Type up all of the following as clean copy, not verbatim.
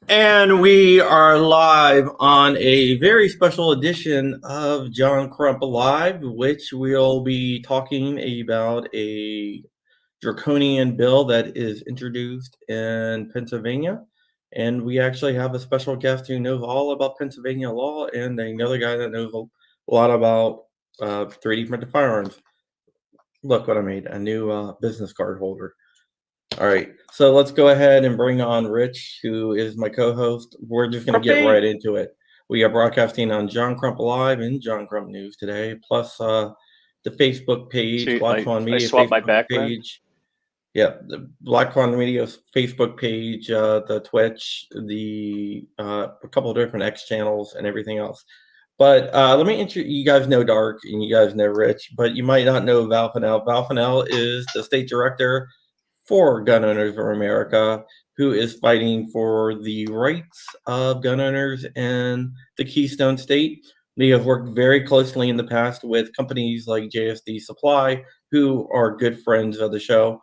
And we are live on a very special edition of John Crump Live, which we'll be talking about a draconian bill that is introduced in Pennsylvania. And we actually have a special guest who knows all about Pennsylvania law and another guy that knows a lot about 3D printed firearms. Look what I made, a new business card holder. All right, so let's go ahead and bring on Rich, who is my co-host. We're just going to get right into it. We are broadcasting on John Crump Live and John Crump News today, plus the Facebook page, Black Swan Media Facebook page. Yeah, the Black Swan Media Facebook page, the Twitch, the a couple of different X channels, and everything else. But let me introduce you. Guys know Dark, and you guys know Rich, but you might not know Val Fennell. Val Fennell is the state director for Gun Owners of America, who is fighting for the rights of gun owners in the Keystone State. We have worked very closely in the past with companies like JSD Supply, who are good friends of the show,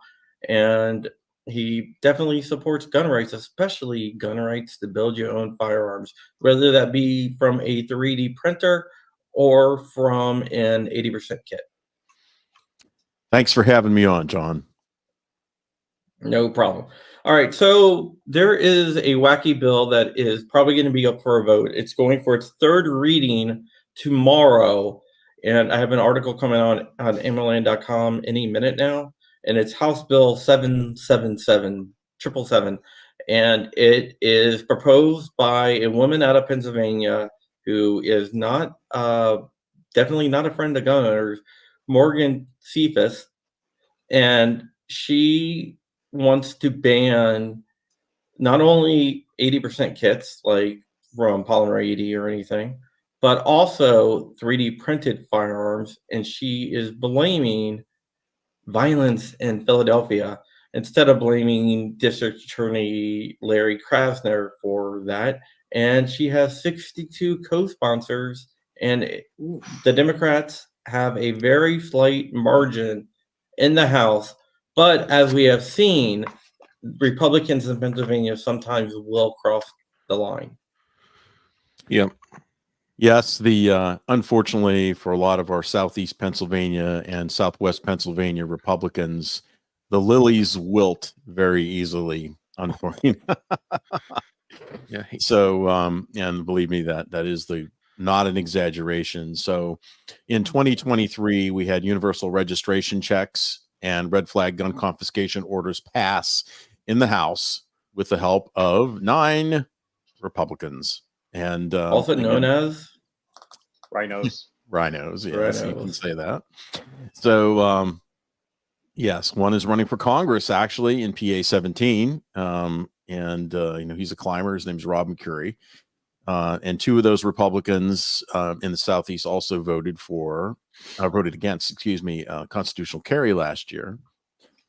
and he definitely supports gun rights, especially gun rights to build your own firearms, whether that be from a 3D printer or from an 80% kit. Thanks for having me on, John. No problem. All right, so there is a wacky bill that is probably going to be up for a vote. It's going for its third reading tomorrow, and I have an article coming on MLN.com any minute now, and it's House Bill 777, and it is proposed by a woman out of Pennsylvania who is not definitely not a friend of gun owners, Morgan Cephas, and she wants to ban not only 80% kits like from Polymer 80 or anything, but also 3D printed firearms. And she is blaming violence in Philadelphia instead of blaming District Attorney Larry Krasner for that. And she has 62 co-sponsors, and the Democrats have a very slight margin in the House. But as we have seen, Republicans in Pennsylvania sometimes will cross the line. Yep. Yes, the unfortunately for a lot of our Southeast Pennsylvania and Southwest Pennsylvania Republicans, the lilies wilt very easily, unfortunately. Yeah. So, and believe me, that is not an exaggeration. So in 2023, we had universal registration checks and red flag gun confiscation orders pass in the House with the help of 9 Republicans. And also known as rhinos. Rhinos, yes, you can say that. So, yes, one is running for Congress actually in PA 17, and he's a climber. His name's Rob McCurry, and 2 of those Republicans in the Southeast also voted against, constitutional carry last year.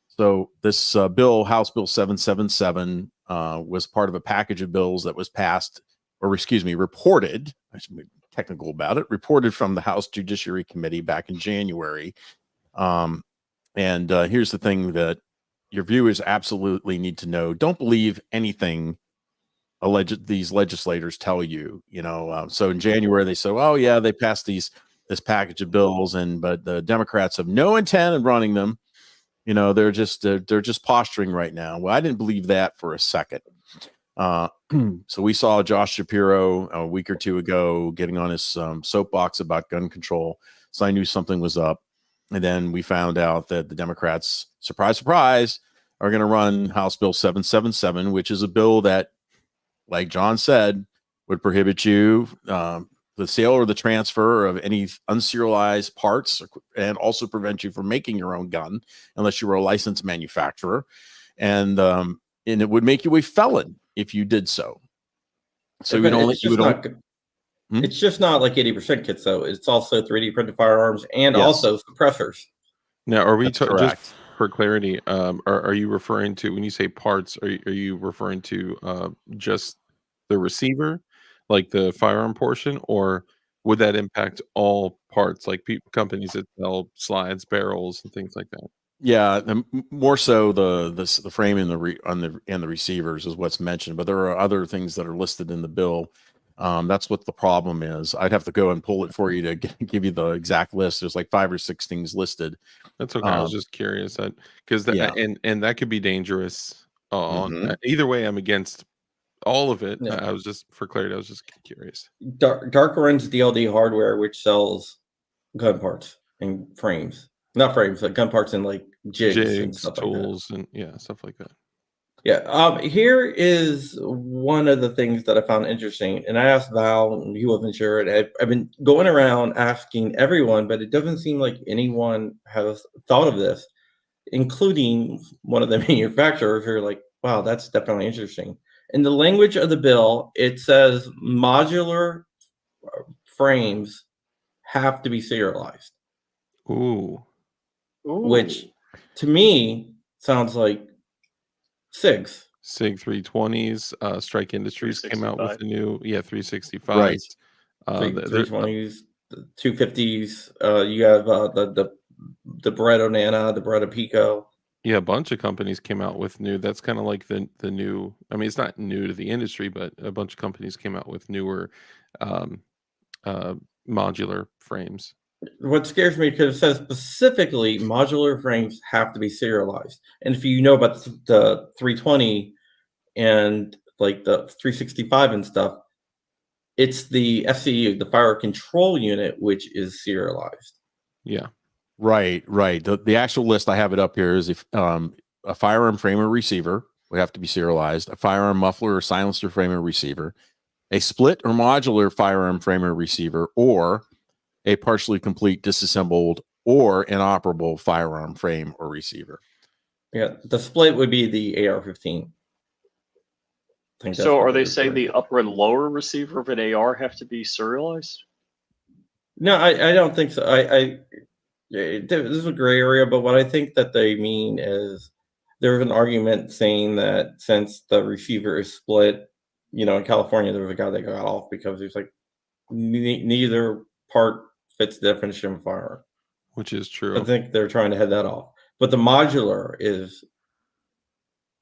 So this bill, House Bill 777, was part of a package of bills that was passed, reported. I should be technical about it. Reported from the House Judiciary Committee back in January. And here's the thing that your viewers absolutely need to know: don't believe anything these legislators tell you. So in January they said, "Oh yeah, they passed these this package of bills, but the Democrats have no intent of running them. They're just posturing right now. Well, I didn't believe that for a second. So we saw Josh Shapiro a week or two ago getting on his soapbox about gun control. So I knew something was up. And then we found out that the Democrats, surprise, surprise, are going to run House Bill 777, which is a bill that, like John said, would prohibit you the sale or the transfer of any unserialized parts, and also prevent you from making your own gun unless you were a licensed manufacturer. And it would make you a felon if you did so. So it's just not like 80% kits, though. It's also 3D printed firearms and also suppressors. Now, are we just for clarity? Are you referring to, when you say parts? Are you referring to just the receiver, like the firearm portion, or would that impact all parts, like companies that sell slides, barrels, and things like that? Yeah, more so the frame and the receivers is what's mentioned, but there are other things that are listed in the bill. That's what the problem is. I'd have to go and pull it for you to give you the exact list. There's like 5 or 6 things listed. That's okay. I was just curious that, because and that could be dangerous. Either way, I'm against all of it. I was just, for clarity, I was just curious. Dark runs DLD Hardware, which sells gun parts and frames. Not frames, but gun parts and like jigs and stuff tools, like that. And stuff like that. Yeah. Here is one of the things that I found interesting, and I asked Val, and he wasn't sure. And I've been going around asking everyone, but it doesn't seem like anyone has thought of this, including one of the manufacturers who are like, "Wow, that's definitely interesting." In the language of the bill, it says modular frames have to be serialized. Ooh. Which to me sounds like SIGs. SIG 320s. Strike Industries came out with a new 365s. Right. 320s, 250s. You have the Beretta Nana, the Beretta Pico. Yeah, a bunch of companies came out with new. That's kind of like the new. I mean, it's not new to the industry, but a bunch of companies came out with newer modular frames. What scares me, because it says specifically modular frames have to be serialized. And if you know about the 320 and like the 365 and stuff, it's the FCU, the fire control unit, which is serialized. Yeah. Right. The actual list, I have it up here, is if a firearm frame or receiver would have to be serialized, a firearm muffler or silencer frame or receiver, a split or modular firearm frame or receiver, or a partially complete, disassembled, or inoperable firearm frame or receiver. Yeah, the split would be the AR-15. So are they saying the upper and lower receiver of an AR have to be serialized? No, I don't think so. This is a gray area, but what I think that they mean is there's an argument saying that since the receiver is split, in California, there was a guy that got off because there's like neither part fits the definition of firearm. Which is true. I think they're trying to head that off. But the modular is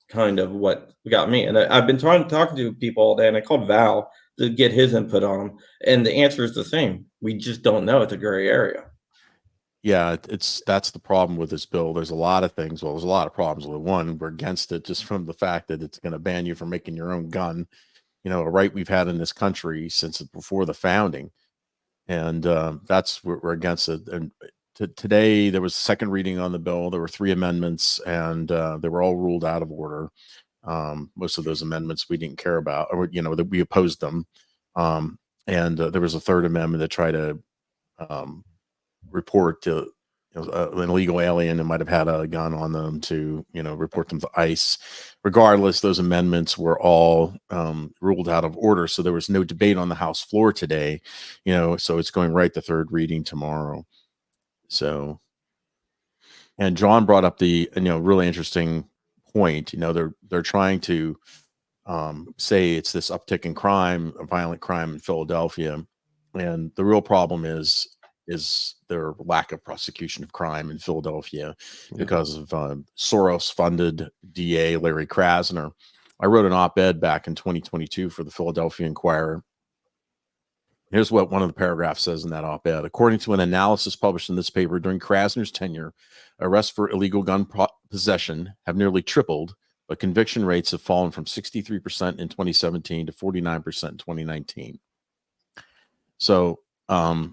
kind of what got me. And I've been talking to people all day, and I called Val to get his input on them. And the answer is the same. We just don't know. It's a gray area. Yeah, that's the problem with this bill. There's a lot of things. Well, there's a lot of problems with it. One, we're against it just from the fact that it's going to ban you from making your own gun. A right we've had in this country since before the founding. And that's what we're against it. And today there was a second reading on the bill. There were 3 amendments, and they were all ruled out of order. Most of those amendments we didn't care about, or that we opposed them. And there was a third amendment that tried to report to an illegal alien that might have had a gun on them to report them to ICE. Regardless, those amendments were all ruled out of order, so there was no debate on the House floor today. So it's going right to third reading tomorrow. So, and John brought up the really interesting point. They're trying to say it's this uptick in crime, violent crime in Philadelphia, and the real problem is their lack of prosecution of crime in Philadelphia because of Soros-funded DA Larry Krasner. I wrote an op-ed back in 2022 for the Philadelphia Inquirer, Here's what one of the paragraphs says in that op-ed. According to an analysis published in this paper during Krasner's tenure, arrests for illegal gun possession have nearly tripled, but conviction rates have fallen from 63% in 2017 to 49% in 2019. So, not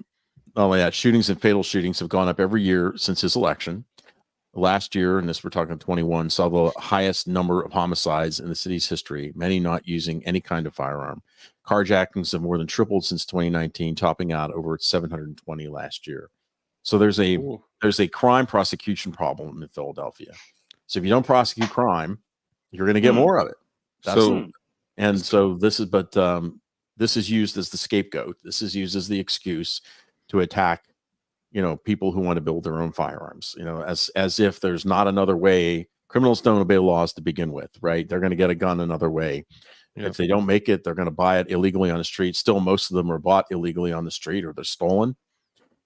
only that, shootings and fatal shootings have gone up every year since his election. Last year, and this we're talking 21, saw the highest number of homicides in the city's history, many not using any kind of firearm. Carjackings have more than tripled since 2019, topping out over 720 last year. So there's a crime prosecution problem in Philadelphia. So if you don't prosecute crime, you're going to get more of it. This is used as the scapegoat. This is used as the excuse to attack, people who want to build their own firearms, as if there's not another way. Criminals don't obey laws to begin with, right? They're going to get a gun another way. Yeah. If they don't make it, they're going to buy it illegally on the street. Still, most of them are bought illegally on the street or they're stolen.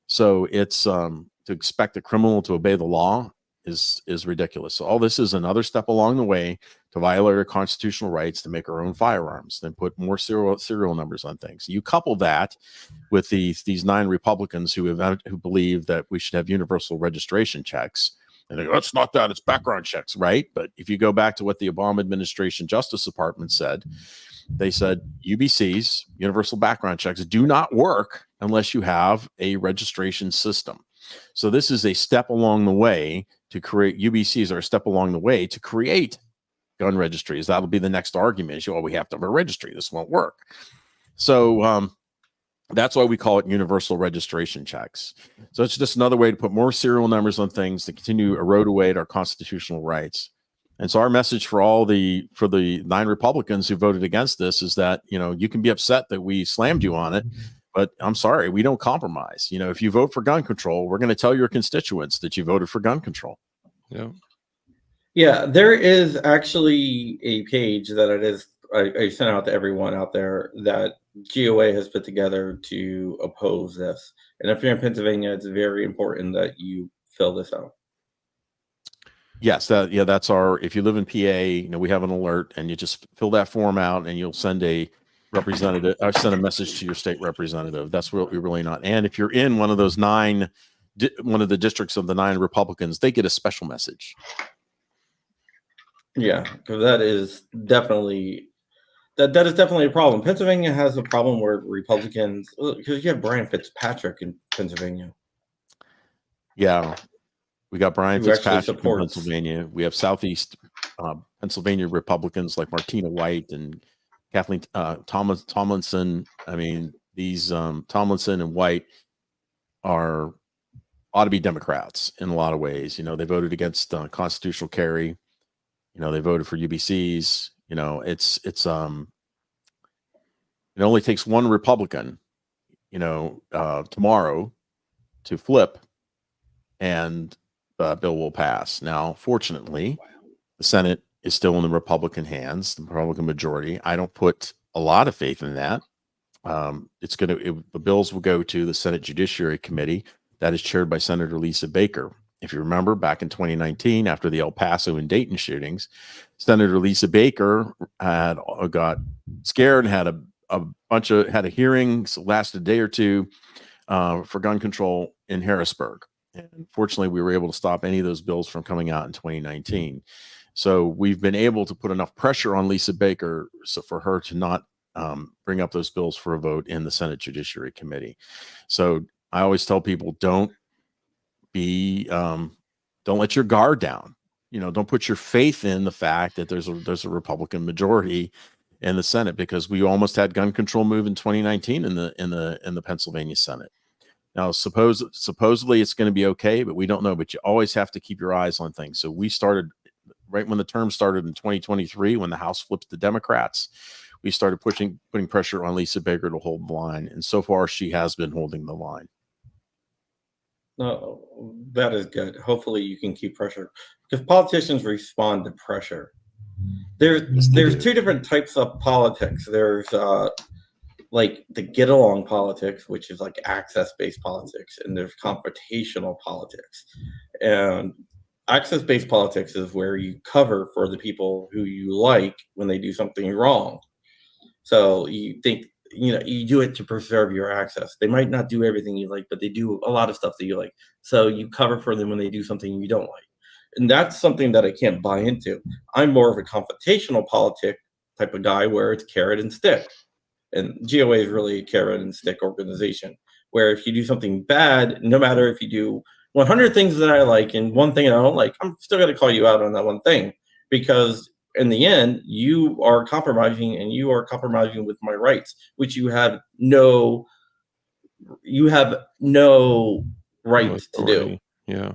So it's to expect a criminal to obey the law is ridiculous. So all this is another step along the way to violate our constitutional rights to make our own firearms, then put more serial numbers on things. You couple that with these 9 Republicans who believe that we should have universal registration checks, and they go, it's not that, it's background checks, right? But if you go back to what the Obama administration Justice Department said, they said UBCs, universal background checks, do not work unless you have a registration system. So this is a step along the way to create UBCs, are a step along the way to create gun registries. That'll be the next argument. We have to have a registry. This won't work. So that's why we call it universal registration checks. So it's just another way to put more serial numbers on things to continue to erode away at our constitutional rights. And so our message for the 9 Republicans who voted against this is that, you can be upset that we slammed you on it, but I'm sorry, we don't compromise. If you vote for gun control, we're going to tell your constituents that you voted for gun control. Yeah. Yeah, there is actually a page that I sent out to everyone out there that GOA has put together to oppose this. And if you're in Pennsylvania, it's very important that you fill this out. Yes, that's if you live in PA, we have an alert, and you just fill that form out and you'll send a representative, or send a message to your state representative. That's what we really not. And if you're in one of those one of the districts of the 9 Republicans, they get a special message. Yeah, because that is definitely a problem. Pennsylvania has a problem where Republicans, because you have Brian Fitzpatrick in Pennsylvania. Yeah, we got Brian Fitzpatrick in Pennsylvania. We have Southeast Pennsylvania Republicans like Martina White and Kathleen Tomlinson. I mean, these Tomlinson and White ought to be Democrats in a lot of ways. They voted against constitutional carry. They voted for UBCs. It only takes one Republican, tomorrow to flip, and the bill will pass. Now, fortunately, the Senate is still in the Republican hands, the Republican majority. I don't put a lot of faith in that. The bills will go to the Senate Judiciary Committee that is chaired by Senator Lisa Baker. If you remember, back in 2019, after the El Paso and Dayton shootings, Senator Lisa Baker got scared and had a hearing, lasted a day or two for gun control in Harrisburg. And fortunately, we were able to stop any of those bills from coming out in 2019. So we've been able to put enough pressure on Lisa Baker for her to not bring up those bills for a vote in the Senate Judiciary Committee. So I always tell people, don't let your guard down. Don't put your faith in the fact that there's a Republican majority in the Senate, because we almost had gun control move in 2019 in the Pennsylvania Senate. Now, supposedly it's going to be okay, but we don't know. But you always have to keep your eyes on things. So we started right when the term started in 2023, when the House flipped the Democrats. We started putting pressure on Lisa Baker to hold the line, and so far she has been holding the line. No, that is good. Hopefully you can keep pressure, because politicians respond to pressure. There's 2 different types of politics. There's like the get along politics, which is like access-based politics, and there's confrontational politics. And access-based politics is where you cover for the people who you like when they do something wrong. So you think you do it to preserve your access. They might not do everything you like, but they do a lot of stuff that you like. So you cover for them when they do something you don't like. And that's something that I can't buy into. I'm more of a confrontational politic type of guy where it's carrot and stick. And GOA is really a carrot and stick organization where if you do something bad, no matter if you do 100 things that I like and one thing I don't like, I'm still going to call you out on that one thing because in the end, you are compromising and you are compromising with my rights, which you have no right to do. Yeah.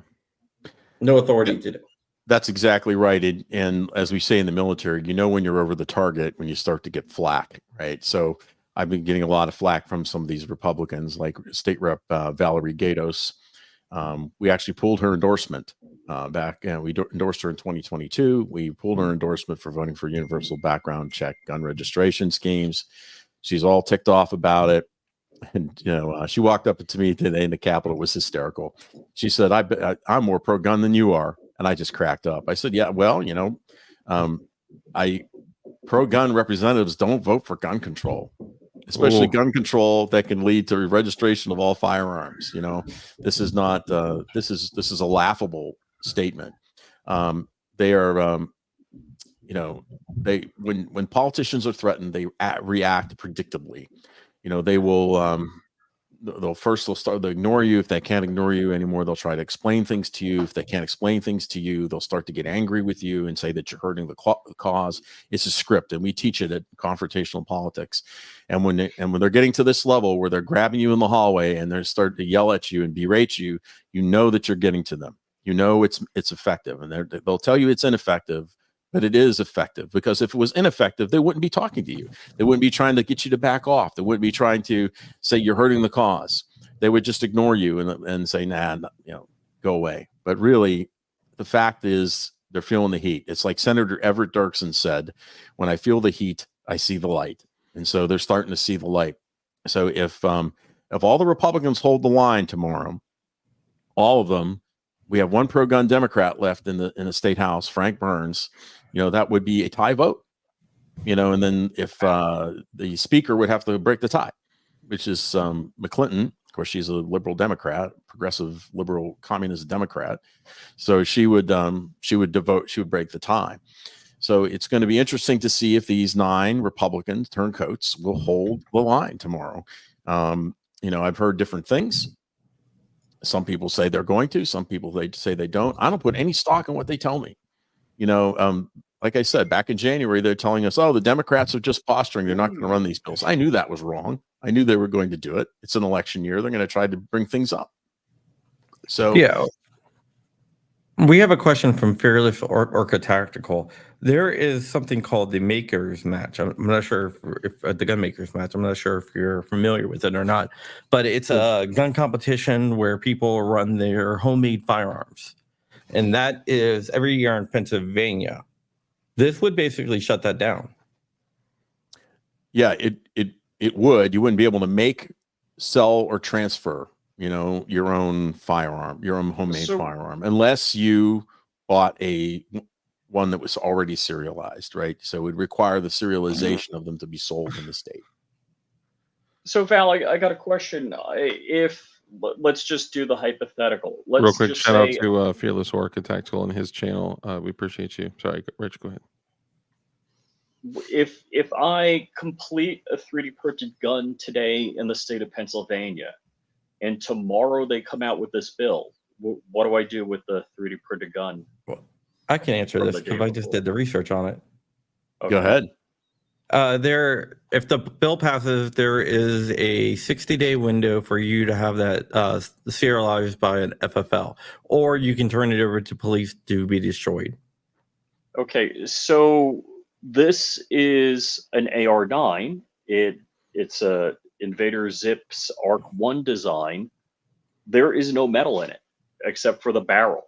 No authority to do. That's exactly right. And as we say in the military, when you're over the target when you start to get flack, right? So I've been getting a lot of flack from some of these Republicans, like State Rep Valerie Gatos. We actually pulled her endorsement back, and we endorsed her in 2022. We pulled her endorsement for voting for universal background check gun registration schemes. She's all ticked off about it. And, she walked up to me today in the Capitol. It was hysterical. She said, I'm more pro-gun than you are. And I just cracked up. I said, yeah, well, pro-gun representatives don't vote for gun control, especially gun control that can lead to registration of all firearms. This is not, this is a laughable statement. They are, when politicians are threatened, they react predictably. They will, they'll ignore you. If they can't ignore you anymore, they'll try to explain things to you. If they can't explain things to you, they'll start to get angry with you and say that you're hurting the cause. It's a script, and we teach it at confrontational politics. And when they're getting to this level where they're grabbing you in the hallway and they're starting to yell at you and berate you, that you're getting to them. It's effective, and they'll tell you it's ineffective. But it is effective, because if it was ineffective, they wouldn't be talking to you. They wouldn't be trying to get you to back off. They wouldn't be trying to say you're hurting the cause. They would just ignore you and say, nah, go away. But really, the fact is they're feeling the heat. It's like Senator Everett Dirksen said, when I feel the heat, I see the light. And so they're starting to see the light. So if all the Republicans hold the line tomorrow, all of them, we have one pro-gun Democrat left in the state house, Frank Burns. That would be a tie vote. And then if the speaker would have to break the tie, which is McClinton. Of course, she's a liberal Democrat, progressive liberal communist Democrat. So she would break the tie. So it's going to be interesting to see if these 9 Republican turncoats will hold the line tomorrow. I've heard different things. Some people say they're going to. Some people they say they don't. I don't put any stock in what they tell me. Like I said, back in January, they're telling us, oh, the Democrats are just posturing. They're not going to run these bills. I knew that was wrong. I knew they were going to do it. It's an election year. They're going to try to bring things up. So yeah. We have a question from Fearless Orca Tactical. There is something called the Makers Match. I'm not sure if the Gun Makers Match. I'm not sure if you're familiar with it or not, but it's a gun competition where people run their homemade firearms, and that is every year in Pennsylvania. This would basically shut that down. Yeah, it would. You wouldn't be able to make, sell, or transfer your own firearm, your own homemade firearm, unless you bought one that was already serialized, right? So it would require the serialization of them to be sold in the state. So Val, I got a question. Let's just do the hypothetical. Real quick, shout out to Fearless Orca Tactical and his channel. We appreciate you. Sorry, Rich, go ahead. If I complete a 3D printed gun today in the state of Pennsylvania, and tomorrow they come out with this bill, what do I do with the 3D printed gun? Well, I can answer this because I just did the research on it. Okay. Go ahead. If the bill passes, there is a 60-day window for you to have that serialized by an FFL, or you can turn it over to police to be destroyed. Okay, so this is an AR-9. It's a Invader Zips Arc 1 design. There is no metal in it except for the barrel.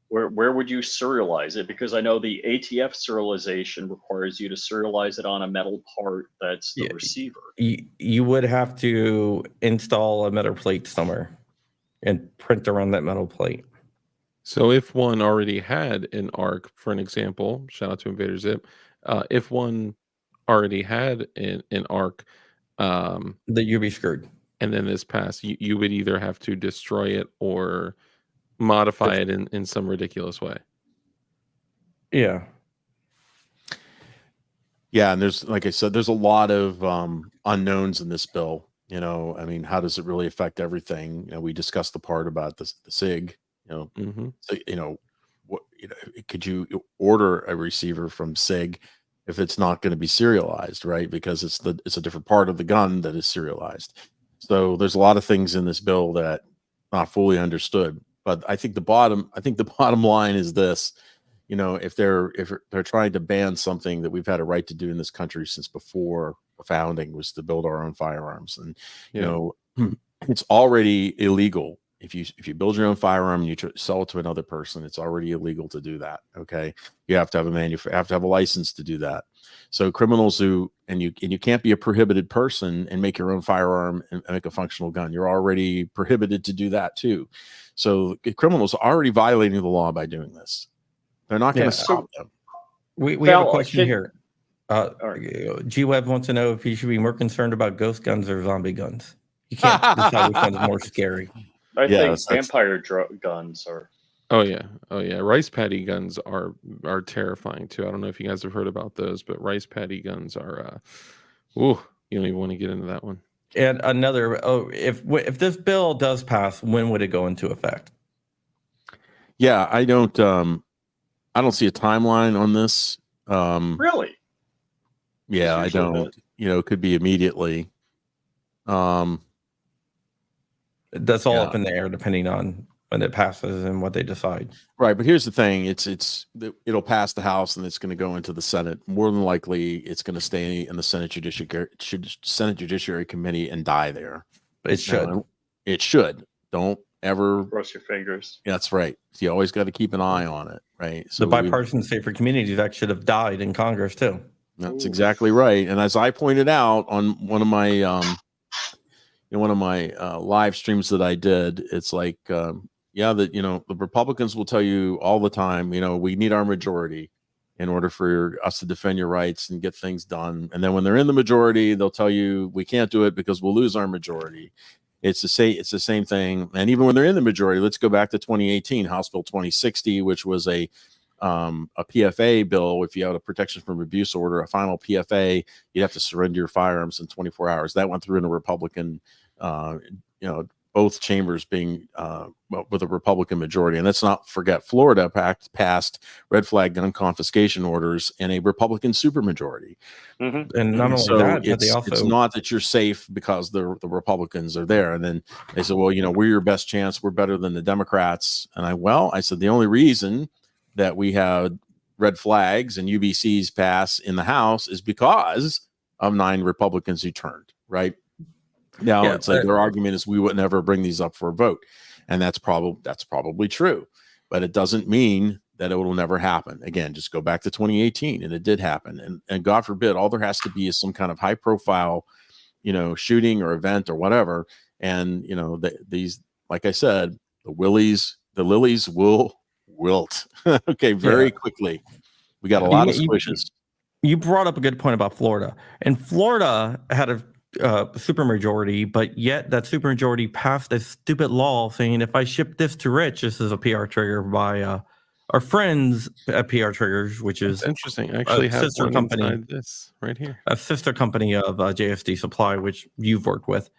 Where would you serialize it? Because I know the ATF serialization requires you to serialize it on a metal part that's the receiver. You would have to install a metal plate somewhere and print around that metal plate. So if one already had an ARC, for an example, shout out to Invader Zip, if one already had an ARC, that you'd be screwed. and then this passed, you would either have to destroy it or modify it in some ridiculous way. Yeah. Yeah, and there's, like I said, there's a lot of unknowns in this bill. You know, I mean, how does it really affect everything? You know, we discussed the part about the SIG. You know, so, you know, what, you know, could you order a receiver from SIG if it's not going to be serialized, right? Because it's a different part of the gun that is serialized. So there's a lot of things in this bill that not fully understood. But I think the bottom line is this. You know, if they're trying to ban something that we've had a right to do in this country since before the founding, was to build our own firearms, and you know, it's already illegal if you build your own firearm and you sell it to another person. It's already illegal to do that. Okay, you have to have a license to do that. So criminals you can't be a prohibited person and make your own firearm and make a functional gun. You're already prohibited to do that too. So criminals are already violating the law by doing this. They're not going to stop them. We have a question here. G-Web wants to know if you should be more concerned about ghost guns or zombie guns. You can't decide which one's more scary. I think vampire guns are. Oh yeah. Rice patty guns are terrifying too. I don't know if you guys have heard about those, but rice patty guns are. You don't even want to get into that one. And another. If this bill does pass, when would it go into effect? Yeah, I don't see a timeline on this. Really? Yeah, I don't. You know, it could be immediately. That's all up in the air, depending on when it passes and what they decide. Right, but here's the thing: it'll pass the House and it's going to go into the Senate. More than likely, it's going to stay in the Senate Judiciary Committee and die there. It should. It should. Don't ever cross your fingers. That's right. So you always got to keep an eye on it, right? So the Bipartisan Safer Communities Act should have died in Congress too. That's exactly right. And as I pointed out on one of my live streams that I did, it's like the Republicans will tell you all the time, we need our majority in order for us to defend your rights and get things done. And then when they're in the majority, they'll tell you we can't do it because we'll lose our majority. It's the same thing. And even when they're in the majority, let's go back to 2018, House Bill 2060, which was a PFA bill. If you had a protection from abuse order, a final PFA, you'd have to surrender your firearms in 24 hours. That went through in a Republican, both chambers being with a Republican majority. And let's not forget, Florida passed red flag gun confiscation orders in a Republican supermajority. And not only that, but they also, it's not that you're safe because the Republicans are there. And then they said, well, we're your best chance. We're better than the Democrats. And I said, the only reason that we had red flags and UBCs pass in the House is because of 9 Republicans who turned, right? Now it's like their argument is we would never bring these up for a vote. And that's probably true, but it doesn't mean that it will never happen. Again, just go back to 2018 and it did happen. And God forbid, all there has to be is some kind of high profile, shooting or event or whatever. And, these, like I said, the lilies will wilt. Okay. Very quickly. We got a lot of squishes. You brought up a good point about Florida, and Florida had a supermajority, but yet that supermajority passed a stupid law saying if I ship this to Rich, this is a PR trigger by our friends at PR Triggers, which is interesting. I actually have sister company. This right here, a sister company of JSD Supply, which you've worked with.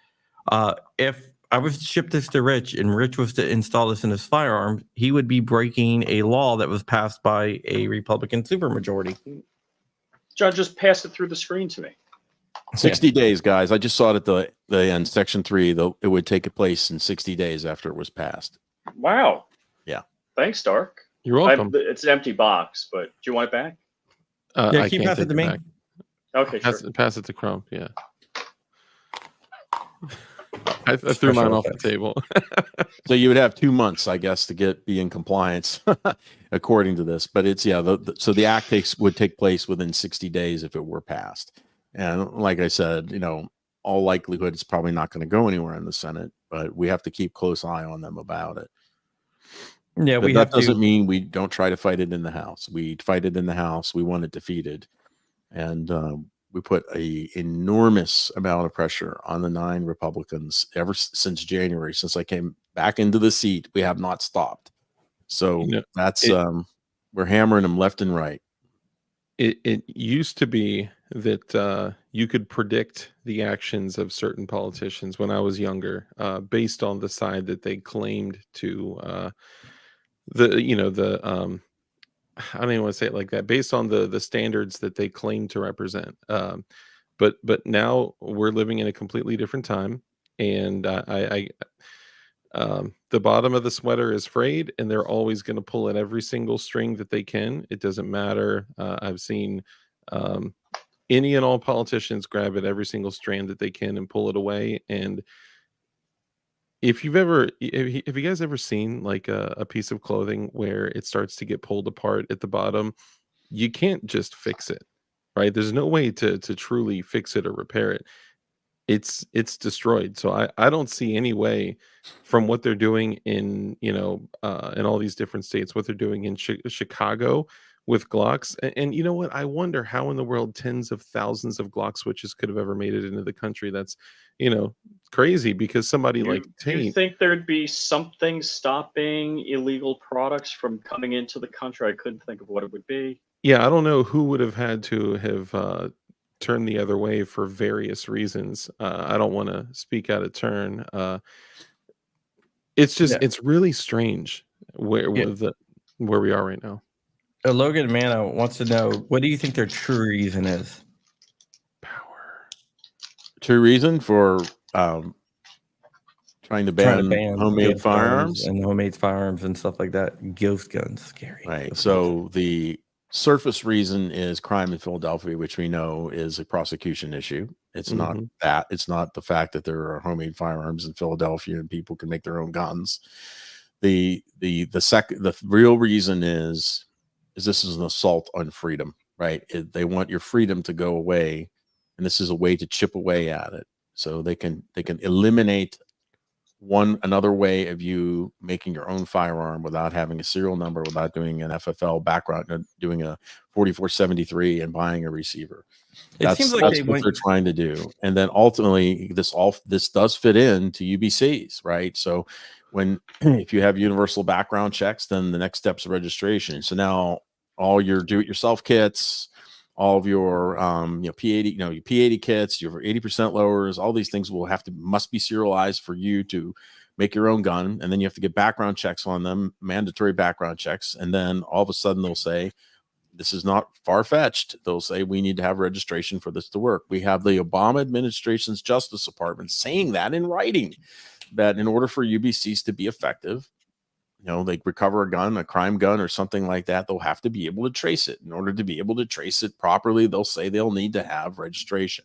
If I was to ship this to Rich and Rich was to install this in his firearm, he would be breaking a law that was passed by a Republican supermajority. John, just pass it through the screen to me. 60 days, guys. I just saw it at the end, Section 3. It would take place in 60 days after it was passed. Wow. Yeah. Thanks, Dark. You're welcome. It's an empty box, but do you want it back? Can you pass it to me? Okay, pass it to Crump. Yeah. I threw mine off the table. So you would have 2 months, I guess, to be in compliance, according to this. But it's so the act would take place within 60 days if it were passed. And like I said, all likelihood it's probably not going to go anywhere in the Senate, but we have to keep close eye on them about it. Yeah, but that doesn't mean we don't try to fight it in the House. We fight it in the House. We want it defeated, and we put a enormous amount of pressure on the 9 Republicans ever since January. Since I came back into the seat, we have not stopped. So that's we're hammering them left and right. It used to be that you could predict the actions of certain politicians when I was younger, based on the side that they claimed to I don't even want to say it like that, based on the standards that they claim to represent. But now we're living in a completely different time, and the bottom of the sweater is frayed, and they're always going to pull at every single string that they can. It doesn't matter. I've seen any and all politicians grab at every single strand that they can and pull it away. And if you've ever, have you guys ever seen like a piece of clothing where it starts to get pulled apart at the bottom? You can't just fix it, right? There's no way to truly fix it or repair it. It's destroyed. So I don't see any way from what they're doing in in all these different states, what they're doing in Chicago with Glocks. And you know what? I wonder how in the world tens of thousands of Glock switches could have ever made it into the country. That's crazy, because somebody like you Tate. think there'd be something stopping illegal products from coming into the country? I couldn't think of what it would be. Yeah, I don't know who would have had to have turned the other way for various reasons. I don't want to speak out of turn. It's just it's really strange where we are right now. Logan Manno wants to know, what do you think their true reason is? Power. True reason for trying to ban homemade firearms and homemade firearms and stuff like that. Ghost guns, scary. Right. So the surface reason is crime in Philadelphia, which we know is a prosecution issue. It's not that. It's not the fact that there are homemade firearms in Philadelphia and people can make their own guns. The real reason is this is an assault on freedom, right? They want your freedom to go away, and this is a way to chip away at it. So they can eliminate another way of you making your own firearm without having a serial number, without doing an FFL background, doing a 4473 and buying a receiver. That's what they're trying to do. And then ultimately this does fit into UBCs, right? So if you have universal background checks, then the next step's registration. So now all your do-it-yourself kits, all of your P80, your P80 kits, your 80% lowers, all these things must be serialized for you to make your own gun. And then you have to get background checks on them, mandatory background checks. And then all of a sudden they'll say, this is not far-fetched. They'll say, we need to have registration for this to work. We have the Obama administration's Justice Department saying that in writing, that in order for UBCs to be effective, they recover a crime gun or something like that, they'll have to be able to trace it. In order to be able to trace it properly, they'll say they'll need to have registration.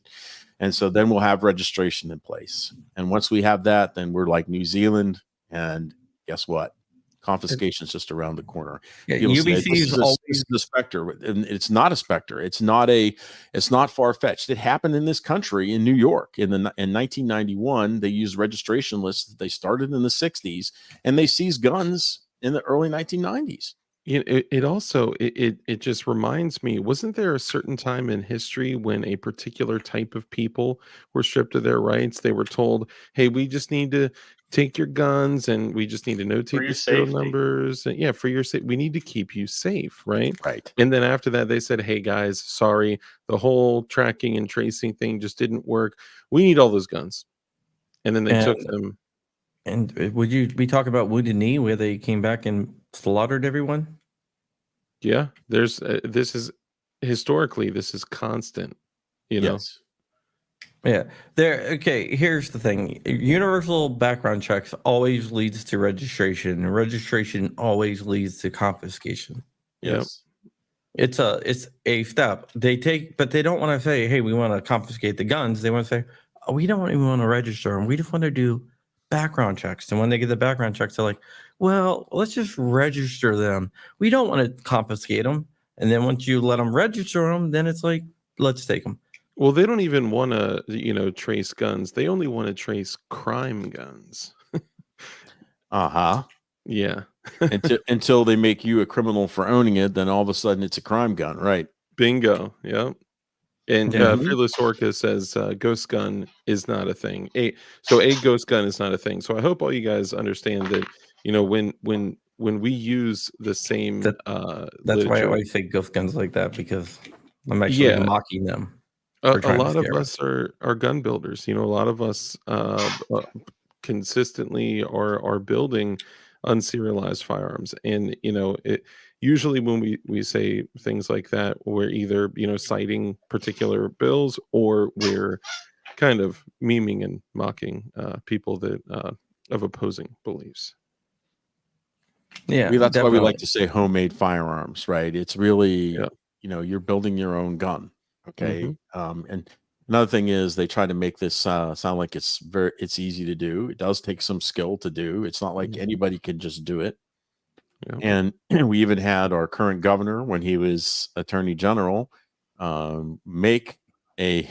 And so then we'll have registration in place. And once we have that, then we're like New Zealand. And guess what? Confiscation is just around the corner. Yeah, UBC is always a specter. And it's not a specter. It's not far-fetched. It happened in this country in New York in 1991. They used registration lists that they started in the 60s, and they seized guns in the early 1990s. It also just reminds me, wasn't there a certain time in history when a particular type of people were stripped of their rights? They were told, hey, we just need to take your guns and we just need to notate the serial numbers. And for your safety, we need to keep you safe, right? Right. And then after that, they said, hey guys, sorry, the whole tracking and tracing thing just didn't work. We need all those guns. And then they took them. And would you be talking about Wounded Knee, where they came back and slaughtered everyone? Yeah, there's this is historically, this is constant, Yes. Yeah. Okay, here's the thing. Universal background checks always leads to registration, and registration always leads to confiscation. Yes. It's a step. But they don't want to say, hey, we want to confiscate the guns. They want to say, oh, we don't even want to register them. We just want to do background checks. And when they get the background checks, they're like, well, let's just register them. We don't want to confiscate them. And then once you let them register them, then it's like, let's take them. Well, they don't even want to, trace guns. They only want to trace crime guns. Yeah. until they make you a criminal for owning it, then all of a sudden it's a crime gun, right? Bingo. Yep. And Mhm. Fearless Orca says ghost gun is not a thing. A ghost gun is not a thing. So I hope all you guys understand that, when we use the same That That's why I literature, always say ghost guns like that, because I'm actually yeah, mocking them a for trying to lot of scare us. us are gun builders. A lot of us consistently are building unserialized firearms, and it usually when we say things like that, we're either citing particular bills, or we're kind of memeing and mocking people that of opposing beliefs. Yeah, That's why we like definitely. to say homemade firearms, right? It's really, Yeah. you're building your own gun. Okay. Mhm. And another thing is they try to make this sound like it's easy to do. It does take some skill to do. It's not like Mhm. anybody can just do it. Yeah. And we even had our current governor, when he was attorney general, make a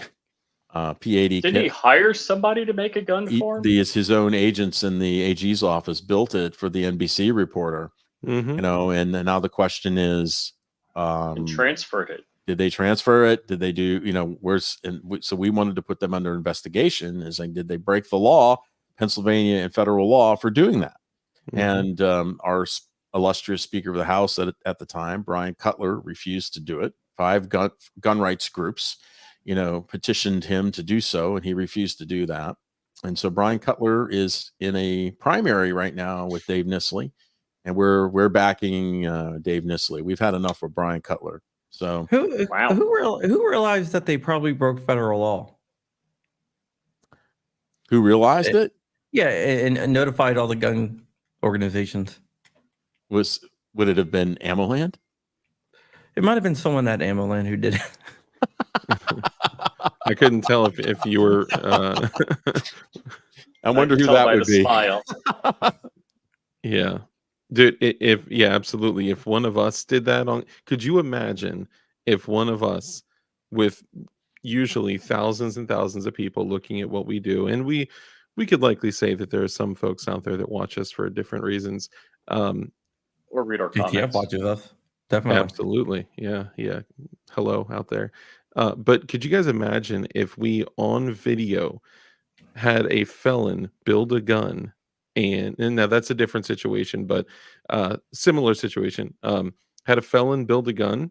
P80 Didn't he kit. hire somebody to make a gun for him? His own agents in the AG's office built it for the NBC reporter. Mhm. And now the question is, And transferred it. did they transfer it? Did they do, so we wanted to put them under investigation, is like, did they break the law, Pennsylvania and federal law, for doing that? Mhm. And our illustrious Speaker of the House at the time, Brian Cutler, refused to do it. 5 gun rights groups, petitioned him to do so, and he refused to do that. And so Brian Cutler is in a primary right now with Dave Nisley, and we're backing Dave Nisley. We've had enough with Brian Cutler. So Wow. Who realized that they probably broke federal law? who realized it? Yeah, and notified all the gun organizations. Would it have been Amoland? It might have been someone at AmmoLand who did it. I couldn't tell if you were. I wonder who tell that by would the be. smile. Yeah, dude. Yeah, absolutely. If one of us did that could you imagine if one of us, with usually thousands and thousands of people looking at what we do, and we could likely say that there are some folks out there that watch us for different reasons. Or read our GTF comments. watches us. Definitely. Absolutely. Yeah. Hello out there. But could you guys imagine if we on video had a felon build a gun, and now that's a different situation, but similar situation. Had a felon build a gun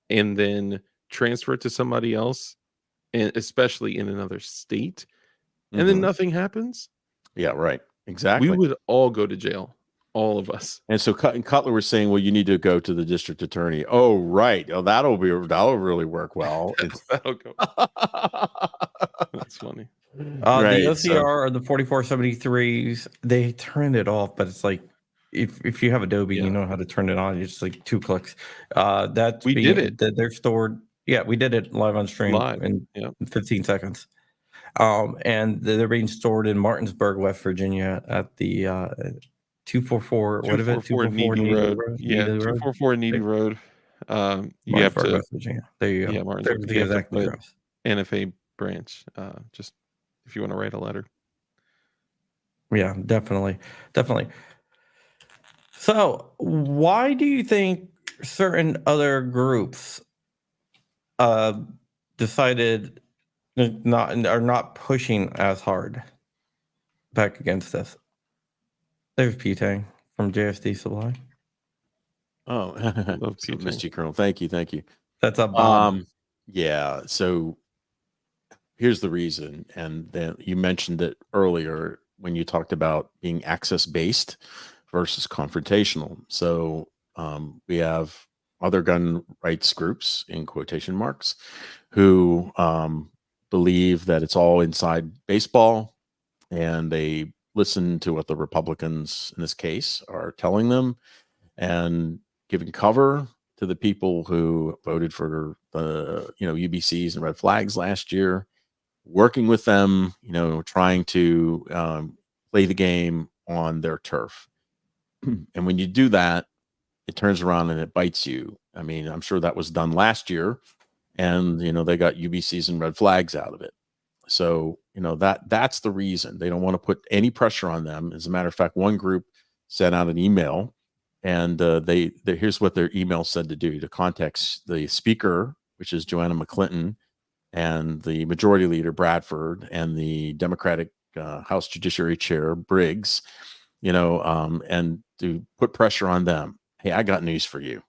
and then transfer it to somebody else, and especially in another state, and then nothing happens? Yeah, right. We Exactly. would all go to jail. All of us. And so Cutler was saying, well, you need to go to the district attorney. Oh, right. Oh, that'll really work well. That'll go. That's funny. The Right, OCR or the 4473s, they turn it off, but it's like if you have Adobe, Yeah. you know how to turn it on. It's just like 2 clicks. We did it. They're stored. Yeah, we did it live on stream Live. in Yeah. 15 seconds. And they're being stored in Martinsburg, West Virginia, at the 244. What is it? 244 Needy Road. Yeah, Neely Road. 244 Needy Road. You have Martinsburg, to, West Virginia. There you go. yeah, Martinsburg. There's You the have to exact put address. NFA branch. Just if you want to write a letter. Yeah, definitely. So, why do you think certain other groups decided are not pushing as hard back against this? There's P-Tang from JSD Supply. Oh, Love so PJ. missed you, Colonel. Thank you. That's a Bob. Yeah. So here's the reason, and then you mentioned it earlier when you talked about being access based versus confrontational. So we have other gun rights groups, in quotation marks, who believe that it's all inside baseball, and they listen to what the Republicans in this case are telling them, and giving cover to the people who voted for the UBCs and red flags last year, working with them, trying to play the game on their turf. And when you do that, it turns around and it bites you. I mean, I'm sure that was done last year, and they got UBCs and red flags out of it. So that's the reason they don't want to put any pressure on them. As a matter of fact, one group sent out an email, and here's what their email said: to contact the speaker, which is Joanna McClinton, and the majority leader Bradford and the Democratic House Judiciary Chair Briggs, and to put pressure on them. Hey, I got news for you.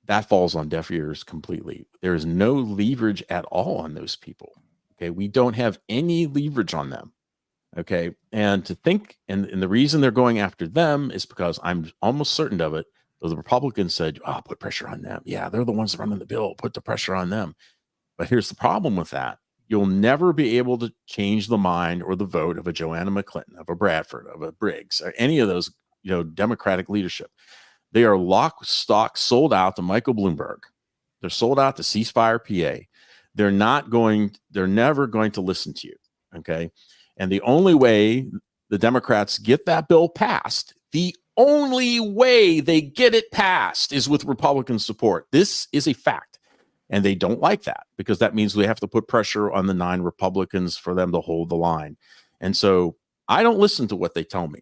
That falls on deaf ears completely. There is no leverage at all on those people. Okay, we don't have any leverage on them. Okay, and to think, and the reason they're going after them is because I'm almost certain of it. The Republicans said, put pressure on them. Yeah, they're the ones running the bill. Put the pressure on them. But here's the problem with that. You'll never be able to change the mind or the vote of a Joanna McClinton, of a Bradford, of a Briggs, or any of those, Democratic leadership. They are lock, stock, sold out to Michael Bloomberg. They're sold out to Ceasefire PA. They're never going to listen to you. Okay. And the only way the Democrats get that bill passed, the only way they get it passed is with Republican support. This is a fact. And they don't like that because that means we have to put pressure on the 9 Republicans for them to hold the line. And so I don't listen to what they tell me.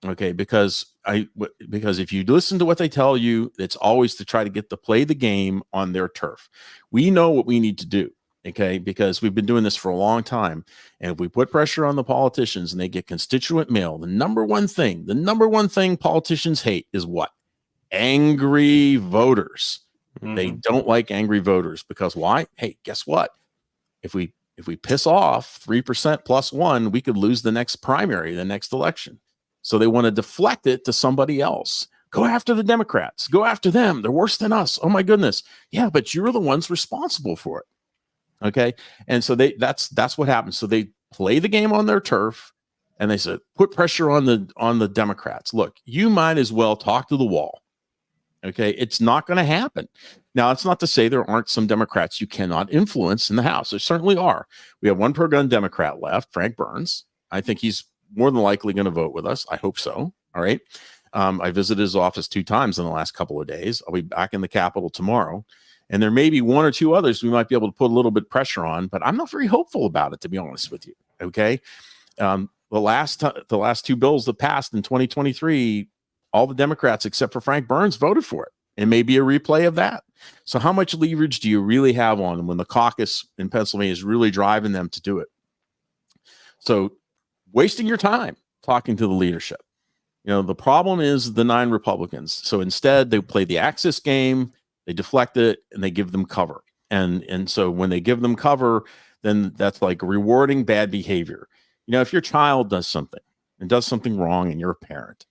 Okay, because if you listen to what they tell you, it's always to try to get to play the game on their turf. We know what we need to do, okay, because we've been doing this for a long time. And if we put pressure on the politicians and they get constituent mail, the number one thing politicians hate is what? Angry voters. Mm-hmm. They don't like angry voters because why? Hey, guess what? If we piss off 3% plus 1, we could lose the next primary, the next election. So they want to deflect it to somebody else. Go after the Democrats. Go after them. They're worse than us. Oh my goodness. Yeah, but you're the ones responsible for it. Okay. And so that's what happens. So they play the game on their turf and they said, put pressure on the Democrats. Look, you might as well talk to the wall. Okay. It's not going to happen. Now, it's not to say there aren't some Democrats you cannot influence in the House. There certainly are. We have one pro-gun Democrat left, Frank Burns. I think he's more than likely going to vote with us. I hope so. All right. I visited his office 2 times in the last couple of days. I'll be back in the Capitol tomorrow. And there may be 1 or 2 others we might be able to put a little bit of pressure on, but I'm not very hopeful about it, to be honest with you. Okay. The last 2 bills that passed in 2023, all the Democrats except for Frank Burns voted for it. It may be a replay of that. So how much leverage do you really have on them when the caucus in Pennsylvania is really driving them to do it? So wasting your time talking to the leadership. The problem is the 9 Republicans. So instead, they play the axis game, they deflect it, and they give them cover. And so when they give them cover, then that's like rewarding bad behavior. If your child does something wrong and you're a parent,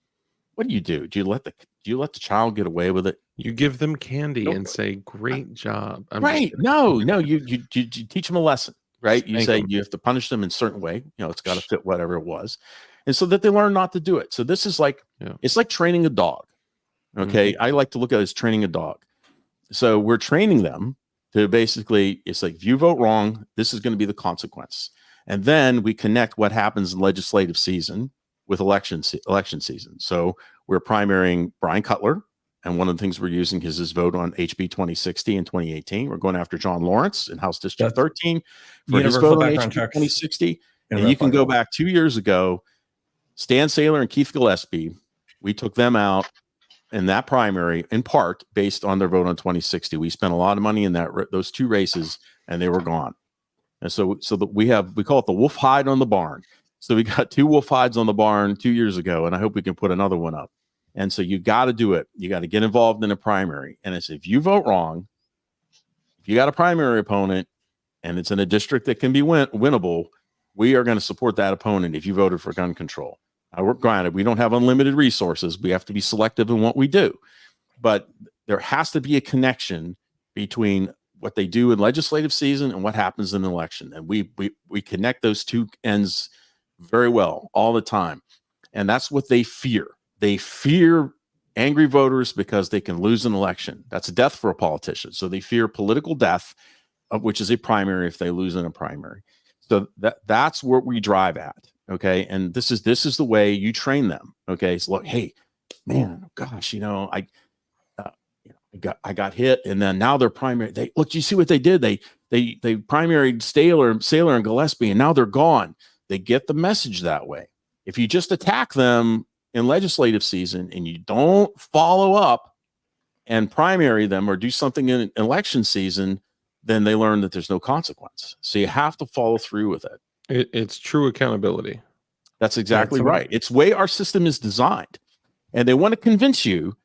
what do? Do you let the child get away with it? You give them candy and say, "Great job." Right? No. You teach them a lesson. Right? You say you have to punish them in a certain way. It's got to fit whatever it was, and so that they learn not to do it. So this is like it's like training a dog. Okay, I like to look at it as training a dog. So we're training them to basically, it's like, if you vote wrong, this is going to be the consequence. And then we connect what happens in legislative season with election season. So we're primarying Brian Cutler. And one of the things we're using is his vote on HB 2060 in 2018. We're going after John Lawrence in House District 13 for his vote on HB 2060. And you can go back 2 years ago, Stan Saylor and Keith Gillespie, we took them out in that primary in part based on their vote on 2060. We spent a lot of money in those 2 races and they were gone. And so that we call it the wolf hide on the barn. So we got 2 wolf hides on the barn 2 years ago, and I hope we can put another one up. And so you got to do it. You got to get involved in a primary. And it's, if you vote wrong, if you got a primary opponent and it's in a district that can be winnable, we are going to support that opponent if you voted for gun control. Granted, we don't have unlimited resources. We have to be selective in what we do. But there has to be a connection between what they do in legislative season and what happens in an election. And we connect those 2 ends very well all the time. And that's what they fear. They fear angry voters because they can lose an election. That's death for a politician. So they fear political death, of which is a primary if they lose in a primary. So that's what we drive at. Okay. And this is the way you train them. Okay. So look, hey, man, gosh, I got hit, and then now they're primary. Look, you see what they did? They primaried Saylor and Gillespie, and now they're gone. They get the message that way. If you just attack them in legislative season and you don't follow up and primary them or do something in election season, then they learn that there's no consequence. So you have to follow through with it. It's true accountability. That's exactly right. It's the way our system is designed. And they want to convince you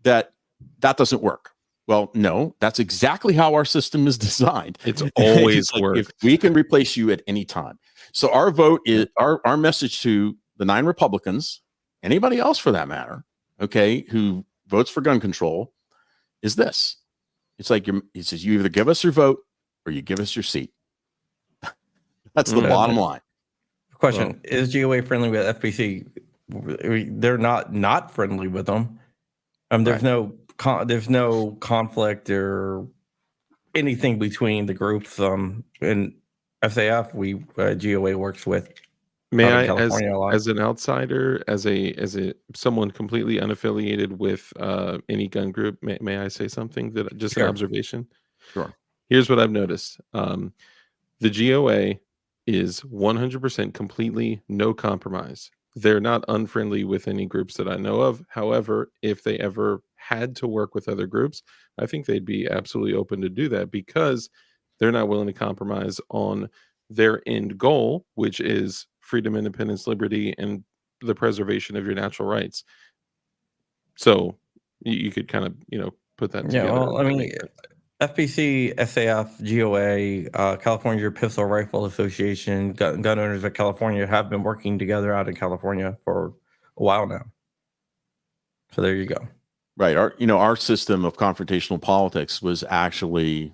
that doesn't work. Well, no, that's exactly how our system is designed. It's always like, worked. if we can replace you at any time. So our vote is our message to the 9 Republicans, anybody else for that matter, okay, who votes for gun control, is this. It's like he says, you either give us your vote or you give us your seat. That's the bottom line. Question: is GOA friendly with FPC? They're not friendly with them. There's no conflict or anything between the groups. And SAF, GOA works with. May I, as an outsider, as a someone completely unaffiliated with any gun group, may I say something? An observation? Sure. Here's what I've noticed. The GOA is 100% completely no compromise. They're not unfriendly with any groups that I know of. However, if they ever had to work with other groups, I think they'd be absolutely open to do that because they're not willing to compromise on their end goal, which is freedom, independence, liberty, and the preservation of your natural rights. So you could kind of, put that together. Yeah, well, I mean, FPC, SAF, GOA, California Pistol Rifle Association, gun owners of California have been working together out in California for a while now. So there you go. Right. Our system of confrontational politics was actually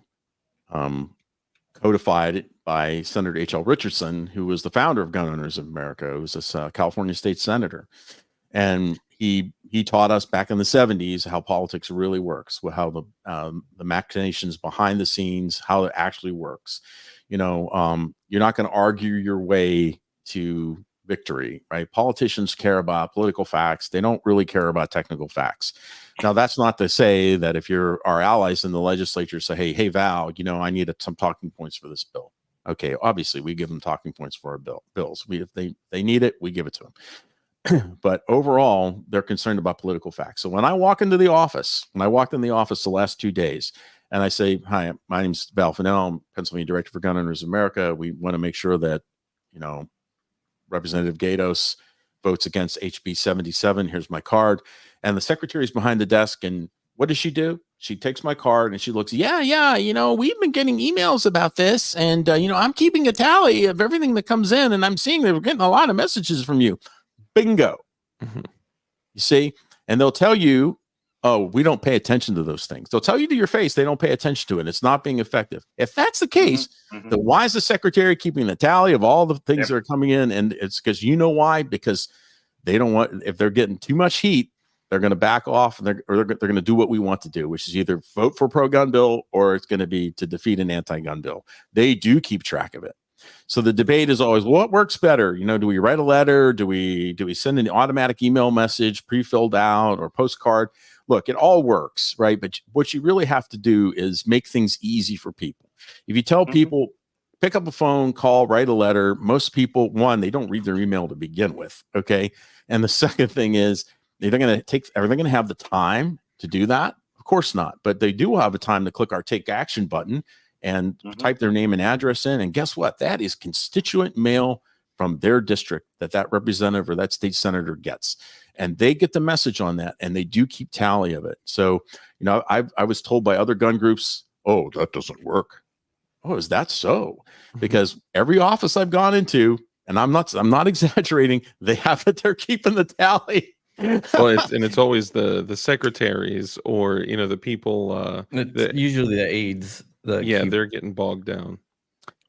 codified by Senator H.L. Richardson, who was the founder of Gun Owners of America. He was a California state senator. And he taught us back in the 70s how politics really works, how the machinations behind the scenes, how it actually works. You're not going to argue your way to victory, right? Politicians care about political facts. They don't really care about technical facts. Now, that's not to say that if you're our allies in the legislature say, hey, Val, I need some talking points for this bill. Okay, obviously we give them talking points for our bills. If they need it, we give it to them. But overall, they're concerned about political facts. So when I walked in the office the last 2 days, and I say, hi, my name's Val Fennell, I'm Pennsylvania Director for Gun Owners of America. We want to make sure that, Representative Gatos votes against HB 77. Here's my card. And the secretary's behind the desk. And what does she do? She takes my card and she looks, yeah, we've been getting emails about this. And, I'm keeping a tally of everything that comes in. And I'm seeing that we're getting a lot of messages from you. Bingo. Mm-hmm. You see? And they'll tell you, oh, we don't pay attention to those things. They'll tell you to your face they don't pay attention to it. It's not being effective. If that's the case, then why is the secretary keeping the tally of all the things that are coming in? And it's because why? Because they don't want, if they're getting too much heat, they're going to back off and they're going to do what we want to do, which is either vote for a pro-gun bill or it's going to be to defeat an anti-gun bill. They do keep track of it. So the debate is always, what works better? Do we write a letter? Do we send an automatic email message pre-filled out or postcard? Look, it all works, right? But what you really have to do is make things easy for people. If you tell people, pick up a phone, call, write a letter, most people, one, they don't read their email to begin with, okay? And the second thing is, are they going to have the time to do that? Of course not. But they do have a time to click our take action button and type their name and address in. And guess what? That is constituent mail from their district that representative or that state senator gets. And they get the message on that, and they do keep tally of it. So, I was told by other gun groups, oh, that doesn't work. Oh, is that so? Because every office I've gone into, and I'm not exaggerating, they have it, they're keeping the tally. Well, it's always the secretaries or the people. Usually the aides. They're getting bogged down.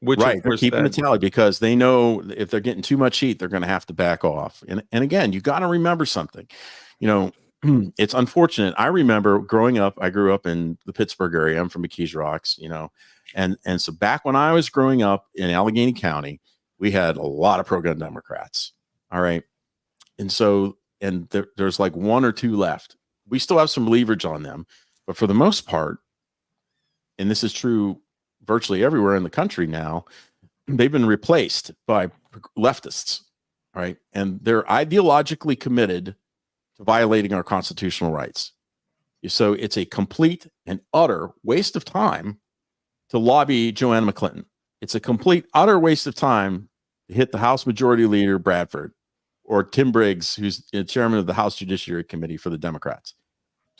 Right, they're keeping the tally because they know if they're getting too much heat, they're going to have to back off. And again, you got to remember something. It's unfortunate. I remember growing up. I grew up in the Pittsburgh area. I'm from McKees Rocks. And so back when I was growing up in Allegheny County, we had a lot of pro-gun Democrats. All right, and so there's like one or two left. We still have some leverage on them, but for the most part, and this is true virtually everywhere in the country now, they've been replaced by leftists, right? And they're ideologically committed to violating our constitutional rights. So it's a complete and utter waste of time to lobby Joanna McClinton. It's a complete, utter waste of time to hit the House Majority Leader Bradford or Tim Briggs, who's the chairman of the House Judiciary Committee for the Democrats.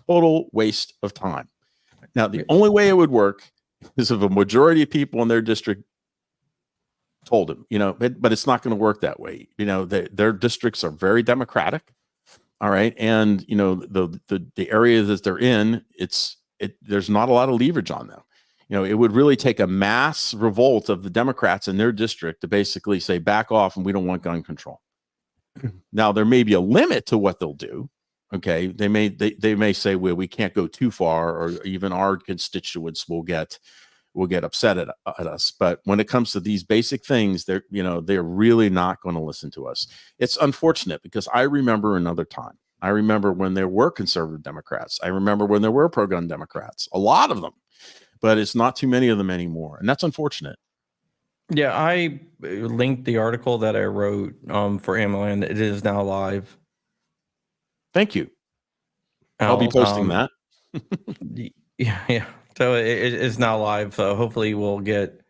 Total waste of time. Now, the only way it would work is if a majority of people in their district told him, but it's not going to work that way. Their districts are very democratic. All right. And, the area that they're in, there's not a lot of leverage on them. It would really take a mass revolt of the Democrats in their district to basically say, back off and we don't want gun control. Now, there may be a limit to what they'll do. Okay. They may say, well, we can't go too far, or even our constituents will get upset at us. But when it comes to these basic things, they're really not going to listen to us. It's unfortunate because I remember another time. I remember when there were conservative Democrats. I remember when there were pro-gun Democrats, a lot of them, but it's not too many of them anymore. And that's unfortunate. Yeah, I linked the article that I wrote for AmmoLand. It is now live. Thank you. I'll be posting that. Yeah. So it's now live. So hopefully we'll get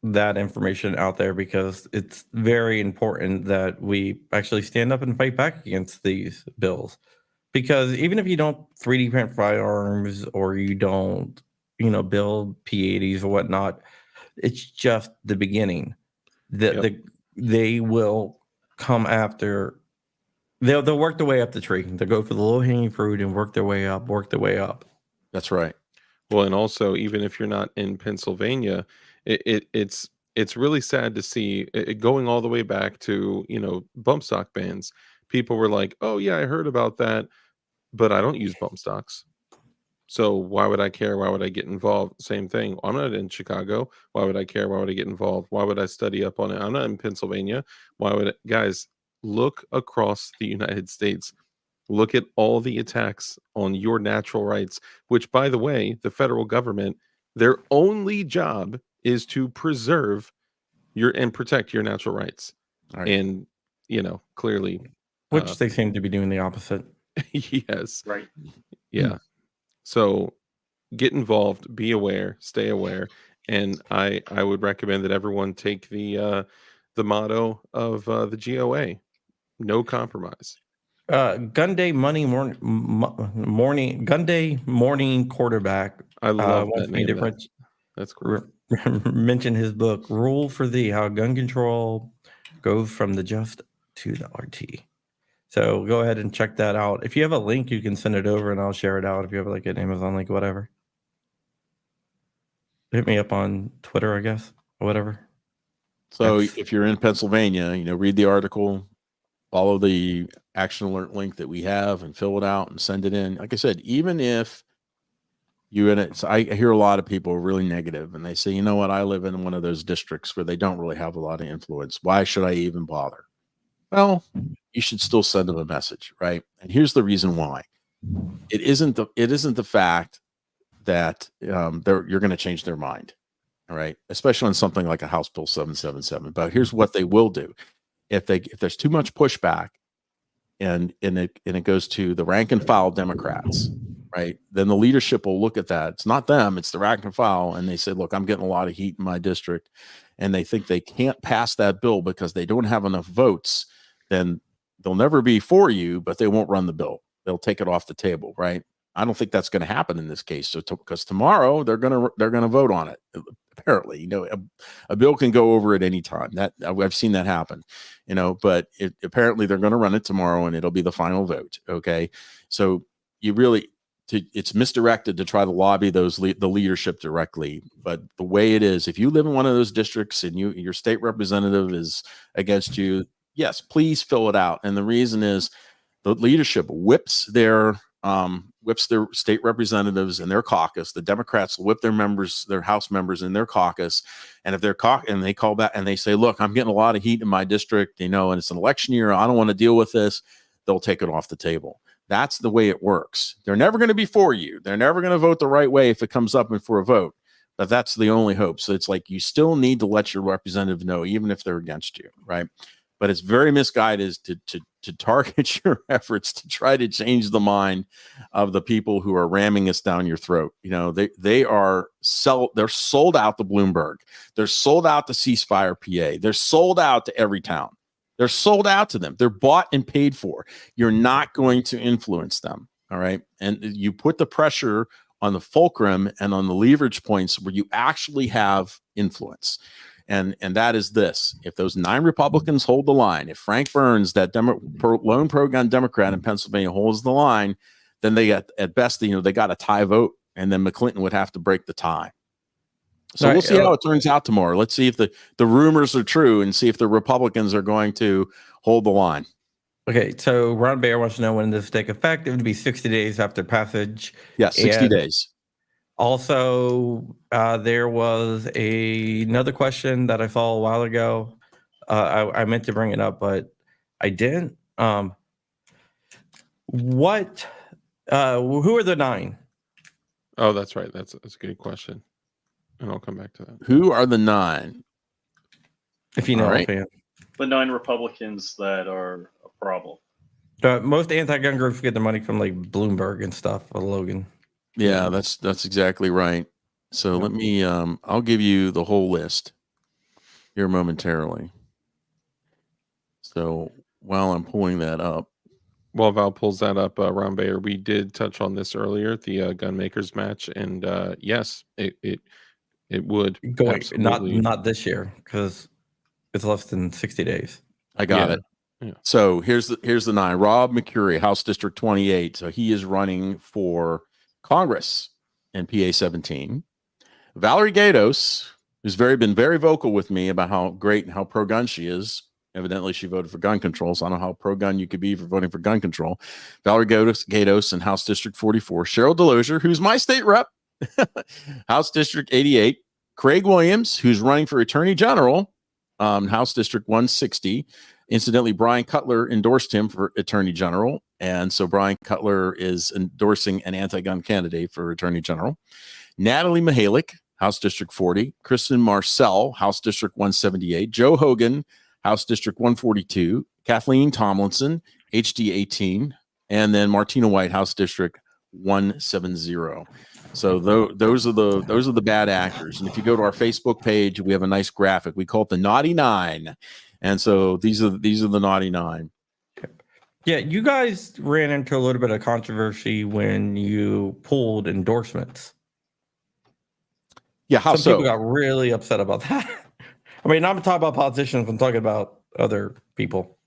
that information out there, because it's very important that we actually stand up and fight back against these bills. Because even if you don't 3D print firearms, or you don't, build P80s or whatnot, it's just the beginning. They will come after. They'll work their way up the tree. They'll go for the low hanging fruit and work their way up. That's right. Well, and also, even if you're not in Pennsylvania, it's really sad to see it going all the way back to, bump stock bans. People were like, oh yeah, I heard about that, but I don't use bump stocks. So why would I care? Why would I get involved? Same thing. I'm not in Chicago. Why would I care? Why would I get involved? Why would I study up on it? I'm not in Pennsylvania. Guys, look across the United States. Look at all the attacks on your natural rights, which, by the way, the federal government, their only job is to preserve and protect your natural rights. Right. And, clearly. Which they seem to be doing the opposite. Yes. Right. Yeah. So get involved, be aware, stay aware. And I would recommend that everyone take the motto of the GOA: no compromise. Gun Day morning quarterback. I love that name. That's great. Mention his book, Rule for Thee: How Gun Control Goes from the Just to the RT. So go ahead and check that out. If you have a link, you can send it over and I'll share it out. If you have like an Amazon link or whatever, hit me up on Twitter, I guess, or whatever. So if you're in Pennsylvania, read the article, follow the action alert link that we have, and fill it out and send it in. Like I said, even if you in it, so I hear a lot of people really negative, and they say, you know what, I live in one of those districts where they don't really have a lot of influence. Why should I even bother? Well, you should still send them a message, right? And here's the reason why. It isn't the fact that you're going to change their mind, all right? Especially on something like a House Bill 777. But here's what they will do: if there's too much pushback, and it goes to the rank and file Democrats, right? Then the leadership will look at that. It's not them; it's the rank and file, and they say, "Look, I'm getting a lot of heat in my district," and they think they can't pass that bill because they don't have enough votes. Then they'll never be for you, but they won't run the bill. They'll take it off the table, right? I don't think that's going to happen in this case. So, because tomorrow they're gonna vote on it. Apparently, a bill can go over at any time. That I've seen that happen, But apparently they're going to run it tomorrow, and it'll be the final vote. Okay, so it's misdirected to try to lobby the leadership directly. But the way it is, if you live in one of those districts and your state representative is against you, yes, please fill it out. And the reason is the leadership whips their state representatives in their caucus. The Democrats whip their members, their House members in their caucus. And if and they call back and they say, look, I'm getting a lot of heat in my district, and it's an election year, I don't want to deal with this, they'll take it off the table. That's the way it works. They're never going to be for you. They're never going to vote the right way if it comes up for a vote. But that's the only hope. So it's like you still need to let your representative know, even if they're against you, right? But it's very misguided to to target your efforts to try to change the mind of the people who are ramming us down your throat. You know, they're sold out to Bloomberg. They're sold out to Ceasefire PA. They're sold out to every town. They're sold out to them. They're bought and paid for. You're not going to influence them. All right. And you put the pressure on the fulcrum and on the leverage points where you actually have influence. And that is this: if those 9 Republicans hold the line, if Frank Burns, that lone pro-gun Democrat in Pennsylvania, holds the line, then they got, at best, they got a tie vote, and then McClinton would have to break the tie. So we'll see how it turns out tomorrow. Let's see if the rumors are true, and see if the Republicans are going to hold the line. Okay, so Ron Baer wants to know when this take effect. It would be 60 days after passage. Yeah, 60 days. Also, there was another question that I saw a while ago. I meant to bring it up, but I didn't. Who are the 9? Oh, that's right. That's a good question, and I'll come back to that. Who are the 9? If you know, right. The 9 Republicans that are a problem. Most anti-gun groups get their money from like Bloomberg and stuff. Logan. Yeah, that's exactly right. So let me I'll give you the whole list here momentarily. So while I'm pulling that up. While Val pulls that up, Ron Bayer, we did touch on this earlier, the gun makers match, and yes, it would going not this year because it's less than 60 days. I got it. Yeah. So here's the 9. Rob McCurry, House District 28. So he is running for Congress in PA 17. Valerie Gatos, who's been very vocal with me about how great and how pro-gun she is. Evidently, she voted for gun control, so I don't know how pro-gun you could be for voting for gun control. Valerie Gatos in House District 44. Cheryl Delosier, who's my state rep, House District 88. Craig Williams, who's running for Attorney General, House District 160. Incidentally, Brian Cutler endorsed him for Attorney General, and so Brian Cutler is endorsing an anti-gun candidate for Attorney General. Natalie Mihalik, House District 40. Kristen Marcel, House District 178. Joe Hogan, House District 142. Kathleen Tomlinson, HD 18. And then Martina White, House District 170. So those are the bad actors. And if you go to our Facebook page, we have a nice graphic. We call it the Naughty 9. And so these are the Naughty 9. Yeah, you guys ran into a little bit of controversy when you pulled endorsements. Yeah, some people got really upset about that. I mean, I'm talking about politicians. I'm talking about other people.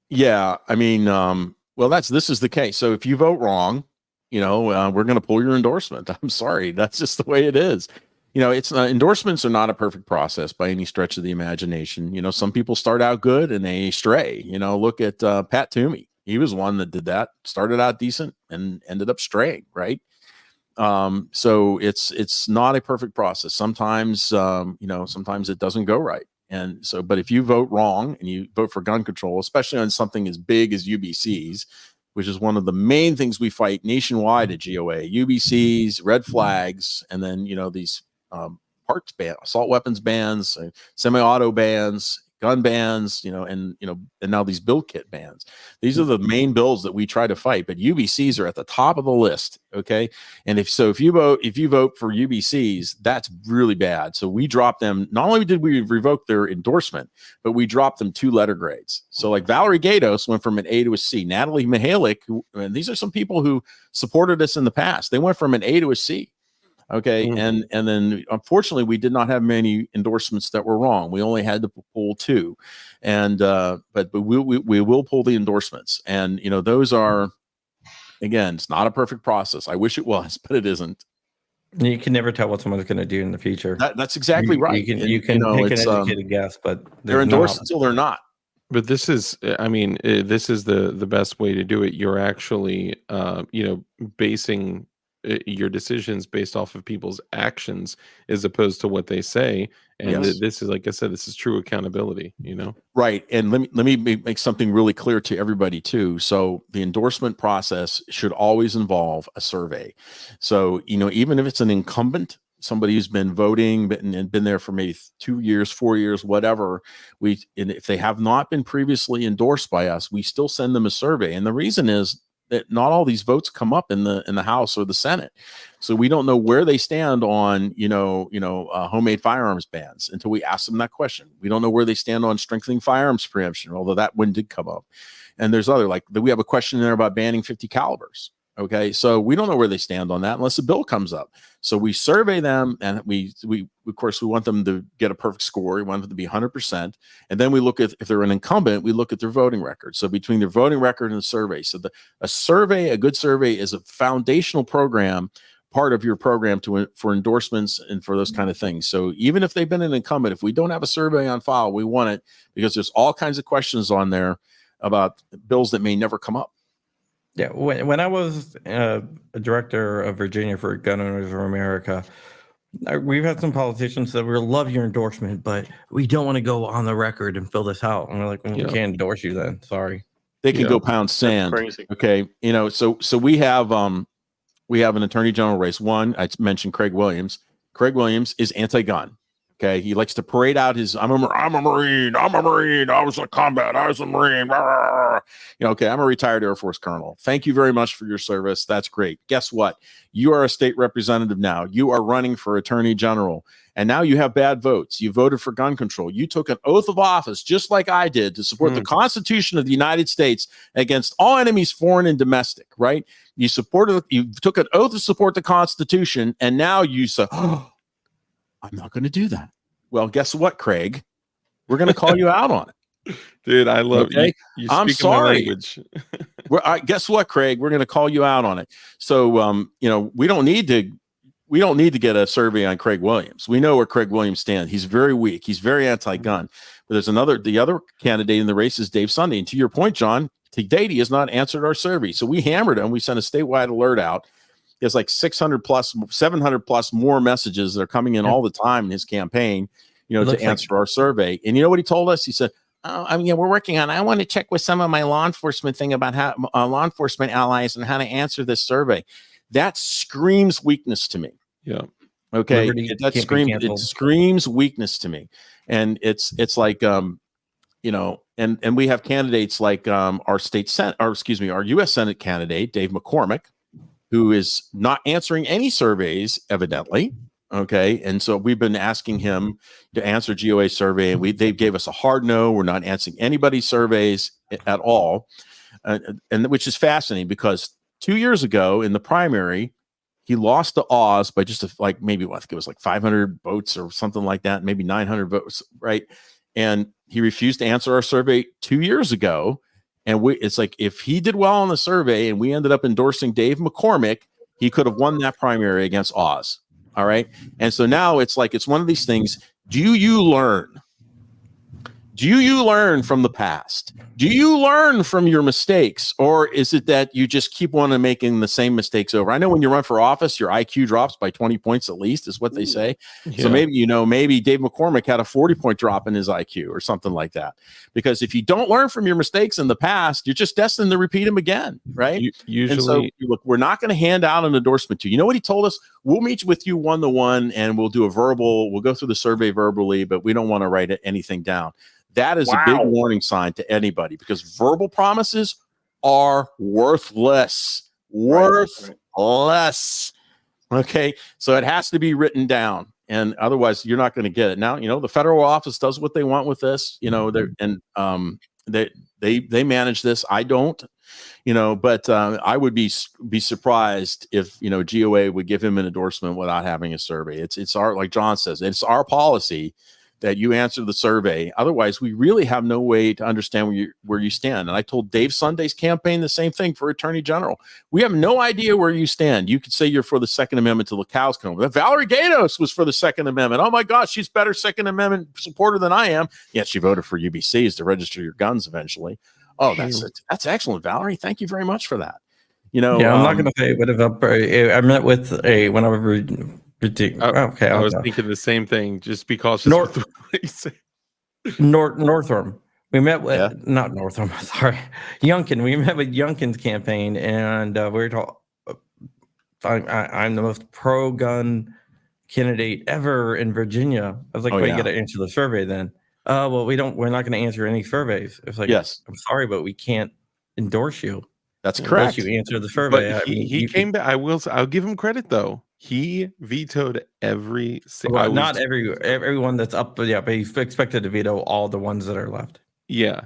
Yeah, I mean, well, this is the case. So if you vote wrong, we're going to pull your endorsement. I'm sorry, that's just the way it is. It's endorsements are not a perfect process by any stretch of the imagination. Some people start out good and they stray. Look at Pat Toomey. He was one that did that. Started out decent and ended up straying. Right. So it's not a perfect process. Sometimes, sometimes it doesn't go right. And so, but if you vote wrong and you vote for gun control, especially on something as big as UBCs, which is one of the main things we fight nationwide at GOA, UBCs, red flags, and then, these parts ban, assault weapons bans, semi-auto bans, gun bans, and now these bill kit bans. These are the main bills that we try to fight, but UBCs are at the top of the list. Okay. And if you vote for UBCs, that's really bad. So we dropped them. Not only did we revoke their endorsement, but we dropped them 2 letter grades. So like Valerie Gatos went from an A to a C. Natalie Mihalik, and these are some people who supported us in the past. They went from an A to a C. Okay. Mm-hmm. And then unfortunately we did not have many endorsements that were wrong. We only had to pull 2. And, but we will pull the endorsements. And, those are, again, it's not a perfect process. I wish it was, but it isn't. You can never tell what someone's going to do in the future. That's exactly right. You can make an educated guess, but they're endorsed until they're not. But this is, this is the best way to do it. You're actually, basing your decisions based off of people's actions as opposed to what they say. And yes. This is, like I said, this is true accountability, Right. And let me make something really clear to everybody too. So the endorsement process should always involve a survey. So, even if it's an incumbent, somebody who's been voting and been there for maybe 2 years, 4 years, whatever, and if they have not been previously endorsed by us, we still send them a survey. And the reason is that not all these votes come up in the House or the Senate, so we don't know where they stand on homemade firearms bans until we ask them that question. We don't know where they stand on strengthening firearms preemption, although that one did come up. And there's other, like we have a question there about banning 50 calibers. Okay, so we don't know where they stand on that unless the bill comes up. So we survey them, and we of course we want them to get a perfect score. We want them to be 100%, and then we look at, if they're an incumbent, we look at their voting record. So between their voting record and the survey, so a good survey is a foundational program, part of your program for endorsements and for those kind of things. So even if they've been an incumbent, if we don't have a survey on file, we want it, because there's all kinds of questions on there about bills that may never come up. Yeah, when I was a director of Virginia for Gun Owners of America, we've had some politicians that we love your endorsement, but we don't want to go on the record and fill this out. And we're like, well, we can't endorse you then. Sorry. They can go pound sand. Crazy. Okay, so we have an attorney general race. One, I mentioned Craig Williams. Craig Williams is anti-gun. Okay, he likes to parade out his I'm a Marine, I was a combat, I was a Marine. Okay, I'm a retired Air Force colonel. Thank you very much for your service. That's great. Guess what? You are a state representative now. You are running for attorney general, and now you have bad votes. You voted for gun control. You took an oath of office, just like I did, to support the Constitution of the United States against all enemies, foreign and domestic, right? You took an oath to support the Constitution, and now you say, oh, I'm not going to do that. Well, guess what, Craig? We're going to call you out on it. Dude, I love you. I'm sorry. Guess what, Craig? We're going to call you out on it. So, we don't need to get a survey on Craig Williams. We know where Craig Williams stands. He's very weak. He's very anti-gun. But there's the other candidate in the race is Dave Sunday. And to your point, John, to date, he has not answered our survey. So we hammered him. We sent a statewide alert out. There's like 600 plus, 700 plus more messages that are coming in all the time in his campaign, to answer our survey. And you know what he told us? He said, we're working on it. I want to check with some of my law enforcement thing about how law enforcement allies and how to answer this survey. That screams weakness to me. Yeah. Okay. It screams weakness to me. And it's like, and we have candidates like our U.S. Senate candidate, Dave McCormick, who is not answering any surveys, evidently. Okay. And so we've been asking him to answer GOA survey, and they gave us a hard no. We're not answering anybody's surveys at all. And which is fascinating, because 2 years ago in the primary, he lost to Oz by just maybe I think it was like 500 votes or something like that, maybe 900 votes. Right. And he refused to answer our survey 2 years ago. And it's like, if he did well on the survey and we ended up endorsing Dave McCormick, he could have won that primary against Oz. All right. And so now it's like, it's one of these things. Do you learn? Do you learn from the past? Do you learn from your mistakes? Or is it that you just keep on making the same mistakes over? I know when you run for office, your IQ drops by 20 points at least, is what they say. Yeah. So maybe Dave McCormick had a 40-point drop in his IQ or something like that. Because if you don't learn from your mistakes in the past, you're just destined to repeat them again, right? Usually, and so, look, we're not going to hand out an endorsement to you. You know what he told us? We'll meet with you one-to-one, and we'll do we'll go through the survey verbally, but we don't want to write anything down. That is a big warning sign to anybody, because verbal promises are worthless. Worthless. Okay. So it has to be written down, and otherwise you're not going to get it. Now, the federal office does what they want with this, they manage this. I don't, but I would be surprised if, GOA would give him an endorsement without having a survey. It's our, like John says, it's our policy that you answer the survey. Otherwise, we really have no way to understand where you stand. And I told Dave Sunday's campaign the same thing for Attorney General. We have no idea where you stand. You could say you're for the Second Amendment till the cows come home. Valerie Gatos was for the Second Amendment. Oh my gosh, she's better Second Amendment supporter than I am. Yet she voted for UBCs to register your guns eventually. Oh, that's excellent, Valerie. Thank you very much for that. I'm not going to say whatever. I met with when I was. Okay, I was thinking the same thing. Just be cautious. Northrum. We met with not Northrum. Sorry, Youngkin. We met with Youngkin's campaign, and we were talking. I'm the most pro-gun candidate ever in Virginia. I was like, well, you got to answer the survey then. Well, we're not going to answer any surveys. It's like, yes, I'm sorry, but we can't endorse you. that's correct. Unless you answer the survey. But he came back. I'll give him credit though. He vetoed every. Not everyone that's up, but yeah, but he's expected to veto all the ones that are left. Yeah.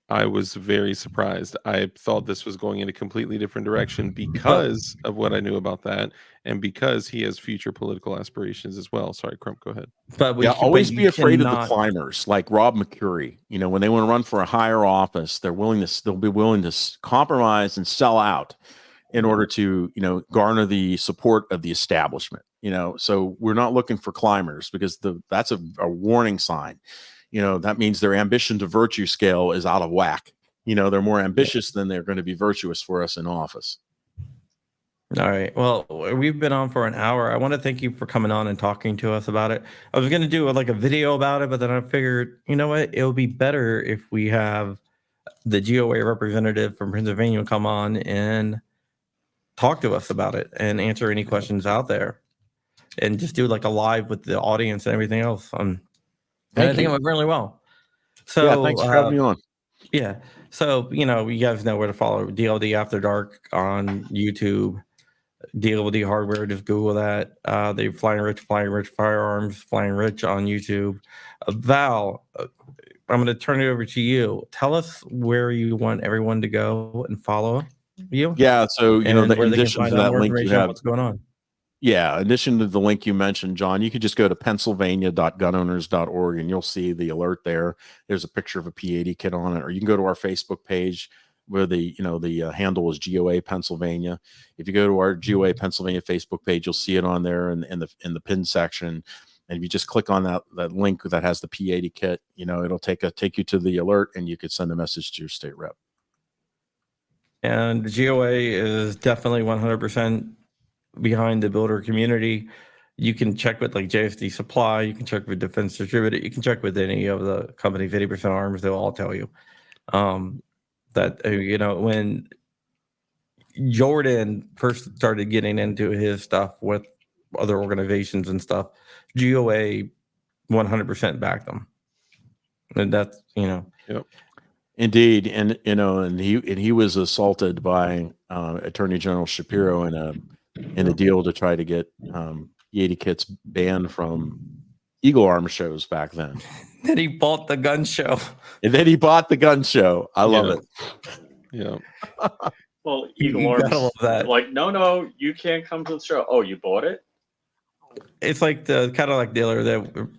I was very surprised. I thought this was going in a completely different direction because of what I knew about that, and because he has future political aspirations as well. Sorry, Crump, go ahead. But always be afraid of the climbers, like Rob McCurry. You know, when they want to run for a higher office, they'll be willing to compromise and sell out in order to, you know, garner the support of the establishment. You know, so we're not looking for climbers, because that's a warning sign. You know, that means their ambition to virtue scale is out of whack. You know, they're more ambitious than they're going to be virtuous for us in office. All right. Well, we've been on for an hour. I want to thank you for coming on and talking to us about it. I was going to do like a video about it, but then I figured, you know what? It would be better if we have the GOA representative from Pennsylvania come on and talk to us about it and answer any questions out there, and just do like a live with the audience and everything else. And I think it went really well. So yeah, thanks for having me on. Yeah. So, you know, you guys know where to follow DLD After Dark on YouTube, DLD Hardware. Just Google that. They Flying Rich Firearms, Flying Rich on YouTube. Val, I'm going to turn it over to you. Tell us where you want everyone to go and follow you. Yeah. So, you know, in addition to that link you have, what's going on. Yeah, in addition to the link you mentioned, John, you could just go to pennsylvania.gunowners.org and you'll see the alert there. There's a picture of a P80 kit on it, or you can go to our Facebook page where the handle is GOA Pennsylvania. If you go to our GOA Pennsylvania Facebook page, you'll see it on there in the pin section. And if you just click on that link that has the P80 kit, you know, it'll take you to the alert, and you could send a message to your state rep. And the GOA is definitely 100% behind the builder community. You can check with like JSD Supply, you can check with Defense Distributor, you can check with any of the companies, 80% Arms, they'll all tell you that, you know, when Jordan first started getting into his stuff with other organizations and stuff, GOA 100% backed them. And that's, you know. Yep. Indeed. And, you know, and he was assaulted by Attorney General Shapiro in a deal to try to get P80 kits banned from Eagle Arms shows back then. Then he bought the gun show. And then he bought the gun show. I love it. Yeah. Well, Eagle Arms, like, no, you can't come to the show. Oh, you bought it? It's like the Cadillac dealer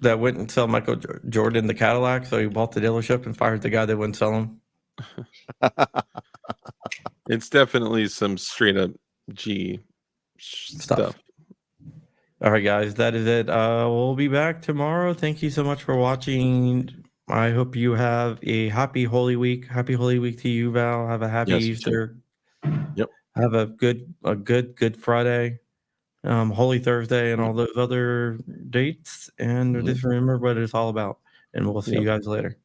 that wouldn't sell Michael Jordan the Cadillac, so he bought the dealership and fired the guy that wouldn't sell him. It's definitely some straight up G stuff. All right, guys, that is it. We'll be back tomorrow. Thank you so much for watching. I hope you have a happy Holy Week. Happy Holy Week to you, Val. Have a happy Easter. Yep. Have a good Friday, Holy Thursday, and all those other dates. And just remember what it's all about. And we'll see you guys later.